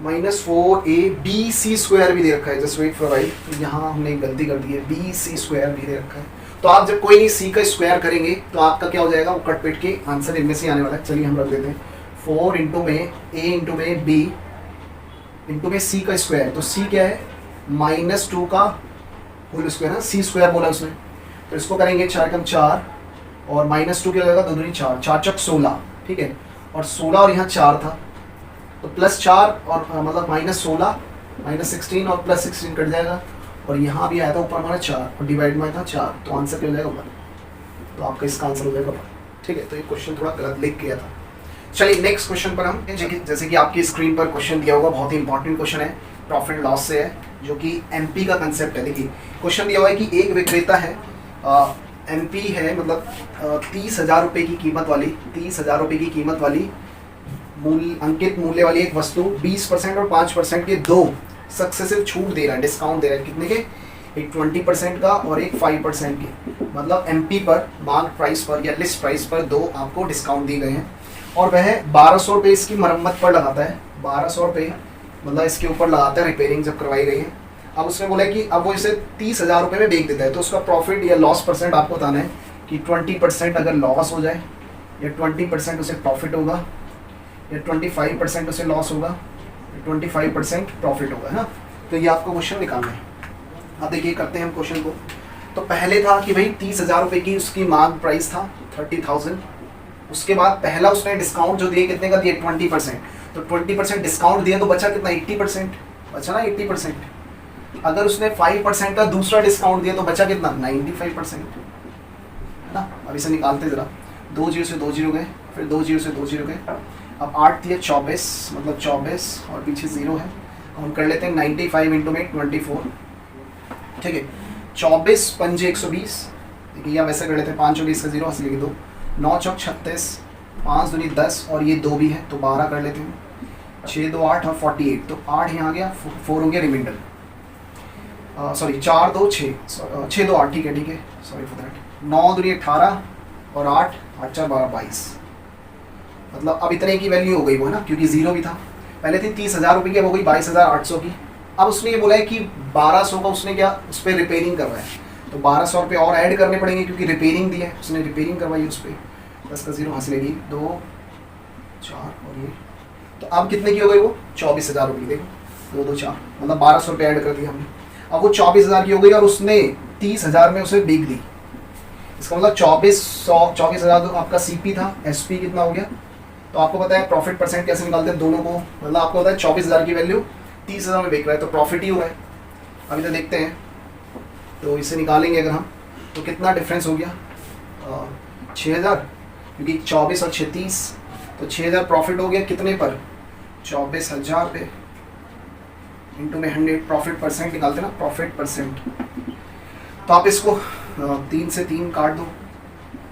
-4ab/c² भी दे रखा है, जस्ट वेट फॉर व्हाइल, यहाँ हमने एक गलती कर दी है, b/c² भी दे रखा है। तो आप जब कोई नहीं c का स्क्वायर करेंगे तो आपका क्या हो जाएगा, वो कट पिट के आंसर इनमें से आने वाला है। चलिए हम रख देते हैं 4 इंटू में a इंटू में b इंटू में c का स्क्वायर, तो c क्या है -2 का होल स्क्वायर है, c² बोला उसने, तो इसको करेंगे 4 एकम 4, और -2 क्या हो जाएगा 2 दूनी 4, 4 चौक 16, ठीक है, और 16 और यहाँ 4 था, तो +4 और मतलब -16 -16 और +16 कट जाएगा, और यहाँ भी आया था ऊपर हमारा 4 और डिवाइड में आया था 4, तो आंसर क्या हो जाएगा 1। तो आपका इसका आंसर हो जाएगा 1। ठीक है, तो ये क्वेश्चन थोड़ा गलत लिख गया था। चलिए नेक्स्ट क्वेश्चन पर हम, जैसे कि आपकी स्क्रीन पर क्वेश्चन दिया होगा, बहुत ही इंपॉर्टेंट क्वेश्चन है, प्रॉफिट लॉस से है, जो कि एमपी का कंसेप्ट है। देखिए क्वेश्चन दिया हुआ है कि एक विक्रेता है, एमपी है, मतलब 30,000 रुपये की कीमत वाली, 30,000 रुपये की कीमत वाली अंकित मूल्य वाली एक वस्तु 20% और 5% के दो सक्सेसिव छूट दे रहा है, डिस्काउंट दे रहा है। कितने के? एक 20% का और एक 5% के, मतलब एमपी पर, मार्क प्राइस पर या लिस्ट प्राइस पर दो आपको डिस्काउंट दिए गए हैं। और वह 1200 रुपये इसकी मरम्मत पर लगाता है, 1200 रुपये मतलब इसके ऊपर लगाता है, रिपेयरिंग जब करवाई गई है। अब उसने बोला कि अब वो इसे 30,000 रुपये में बेच देता है, तो उसका प्रॉफिट या लॉस परसेंट आपको बताना है कि 20% अगर लॉस हो जाए, या 20% उसे प्रॉफिट होगा, या 25% उसे लॉस होगा, 25% प्रॉफिट होगा, है ना। तो ये आपको क्वेश्चन निकालना है। अब देखिए करते हैं हम क्वेश्चन को। तो पहले था कि भाई 30,000 रुपये की उसकी मार्क प्राइस था 30,000, उसके बाद पहला उसने डिस्काउंट जो दिए, कितने का दिए? 20%। तो 20% डिस्काउंट दिया तो बचा कितना? 80%, बचा ना 80%। अगर उसने 5% का दूसरा डिस्काउंट दिया तो बचा कितना? 95%, है ना। अब इसे निकालते ज़रा, 2 जीरो से 2 जीरो गए, फिर 2 जीरो से 2 जीरो गए। अब 8 दिए 24, मतलब 24 और पीछे 0 है, हम कर लेते हैं 95 इंटू में 24, ठीक है। 24 पंजे 120, देखिए या वैसे कर लेते हैं, 5 और 20 का 0 हंस लिखे 2, 9 चौक 36, 5 दूनी 10 और ये 2 भी है तो 12 कर लेते हैं, 6 2 8 और 48, तो 8 यहाँ आ गया, 4 हो गया रिमाइंडर, सॉरी 4 2 6, 6 2 8, ठीक है सॉरी फॉर दैट, 9 दूनी 18 और 8 8 4 12 22, मतलब अब इतने की वैल्यू हो गई वो, है ना, क्योंकि 0 भी था। पहले थी 30,000 रुपये की, अब हो गई 22,800 की। अब उसने ये बोला है कि 1200 का उसने क्या उस पर रिपेयरिंग करवाया है, तो 1200 रुपये और ऐड करने पड़ेंगे क्योंकि रिपेयरिंग दी है, उसने रिपेयरिंग करवाई उस पर, 10 का 0 हंस लेगी, 2 4 और ये, तो अब कितने की हो गई वो? 24,000 रुपये। देखो 2 2 4, मतलब 1200 रुपये ऐड कर दिया हमने, अब वो 24,000 की हो गई और उसने 30,000 में उसे बेच दी। इसका मतलब 24,000 तो आपका सीपी था, एसपी कितना हो गया? तो आपको पता है प्रॉफिट परसेंट कैसे निकालते हैं दोनों को, मतलब आपको पता है 24,000 की वैल्यू 30,000 में बेच रहा है तो प्रॉफिट ही हुआ है। अभी तो देखते हैं, तो इसे निकालेंगे अगर हम, तो कितना डिफरेंस हो गया? 6,000, क्योंकि 24 और 36, तो 6,000 प्रॉफिट हो गया कितने पर? 24,000 पे, इंटू में 100, प्रॉफिट परसेंट निकालते ना, प्रॉफिट परसेंट। तो आप इसको 3 से 3 काट दो,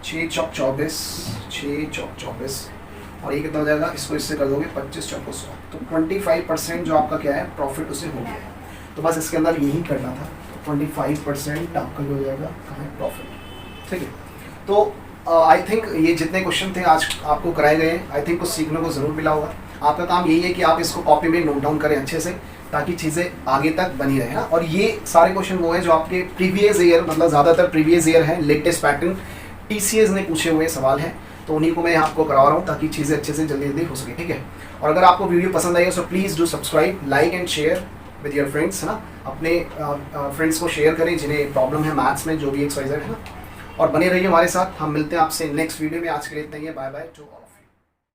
6 चौक 24, 6 चौक 24 और ये कितना हो जाएगा? इसको इससे कर दोगे 25 चौको 100, तो 25% जो आपका क्या है प्रॉफिट उसे हो गया है। तो बस इसके अंदर यही करना था, तो 25% आपका जो हो जाएगा कहाँ है? प्रॉफिट, ठीक है। तो आई थिंक ये जितने क्वेश्चन थे आज आपको कराए गए, आई थिंक कुछ सीखने को ज़रूर मिला होगा। आपका काम यही है कि आप इसको कॉपी में नोट डाउन करें अच्छे से, ताकि चीज़ें आगे तक बनी रहे, ना। और ये सारे क्वेश्चन वो हैं जो आपके प्रीवियस ईयर, मतलब ज़्यादातर प्रीवियस ईयर है, लेटेस्ट पैटर्न टीसीएस ने पूछे हुए सवाल हैं, तो उन्हीं को मैं आपको करवा रहा हूँ ताकि चीज़ें अच्छे से जल्दी जल्दी हो सके, ठीक है। और अगर आपको वीडियो पसंद आई हो तो please do subscribe, like and share with your friends, है ना। अपने फ्रेंड्स को शेयर करें जिन्हें प्रॉब्लम है मैथ्स में, जो भी XYZ है ना। और बने रहिए हमारे साथ, हम मिलते हैं आपसे नेक्स्ट वीडियो में। आज के लिए इतना ही है, बाय बाय टू ऑल।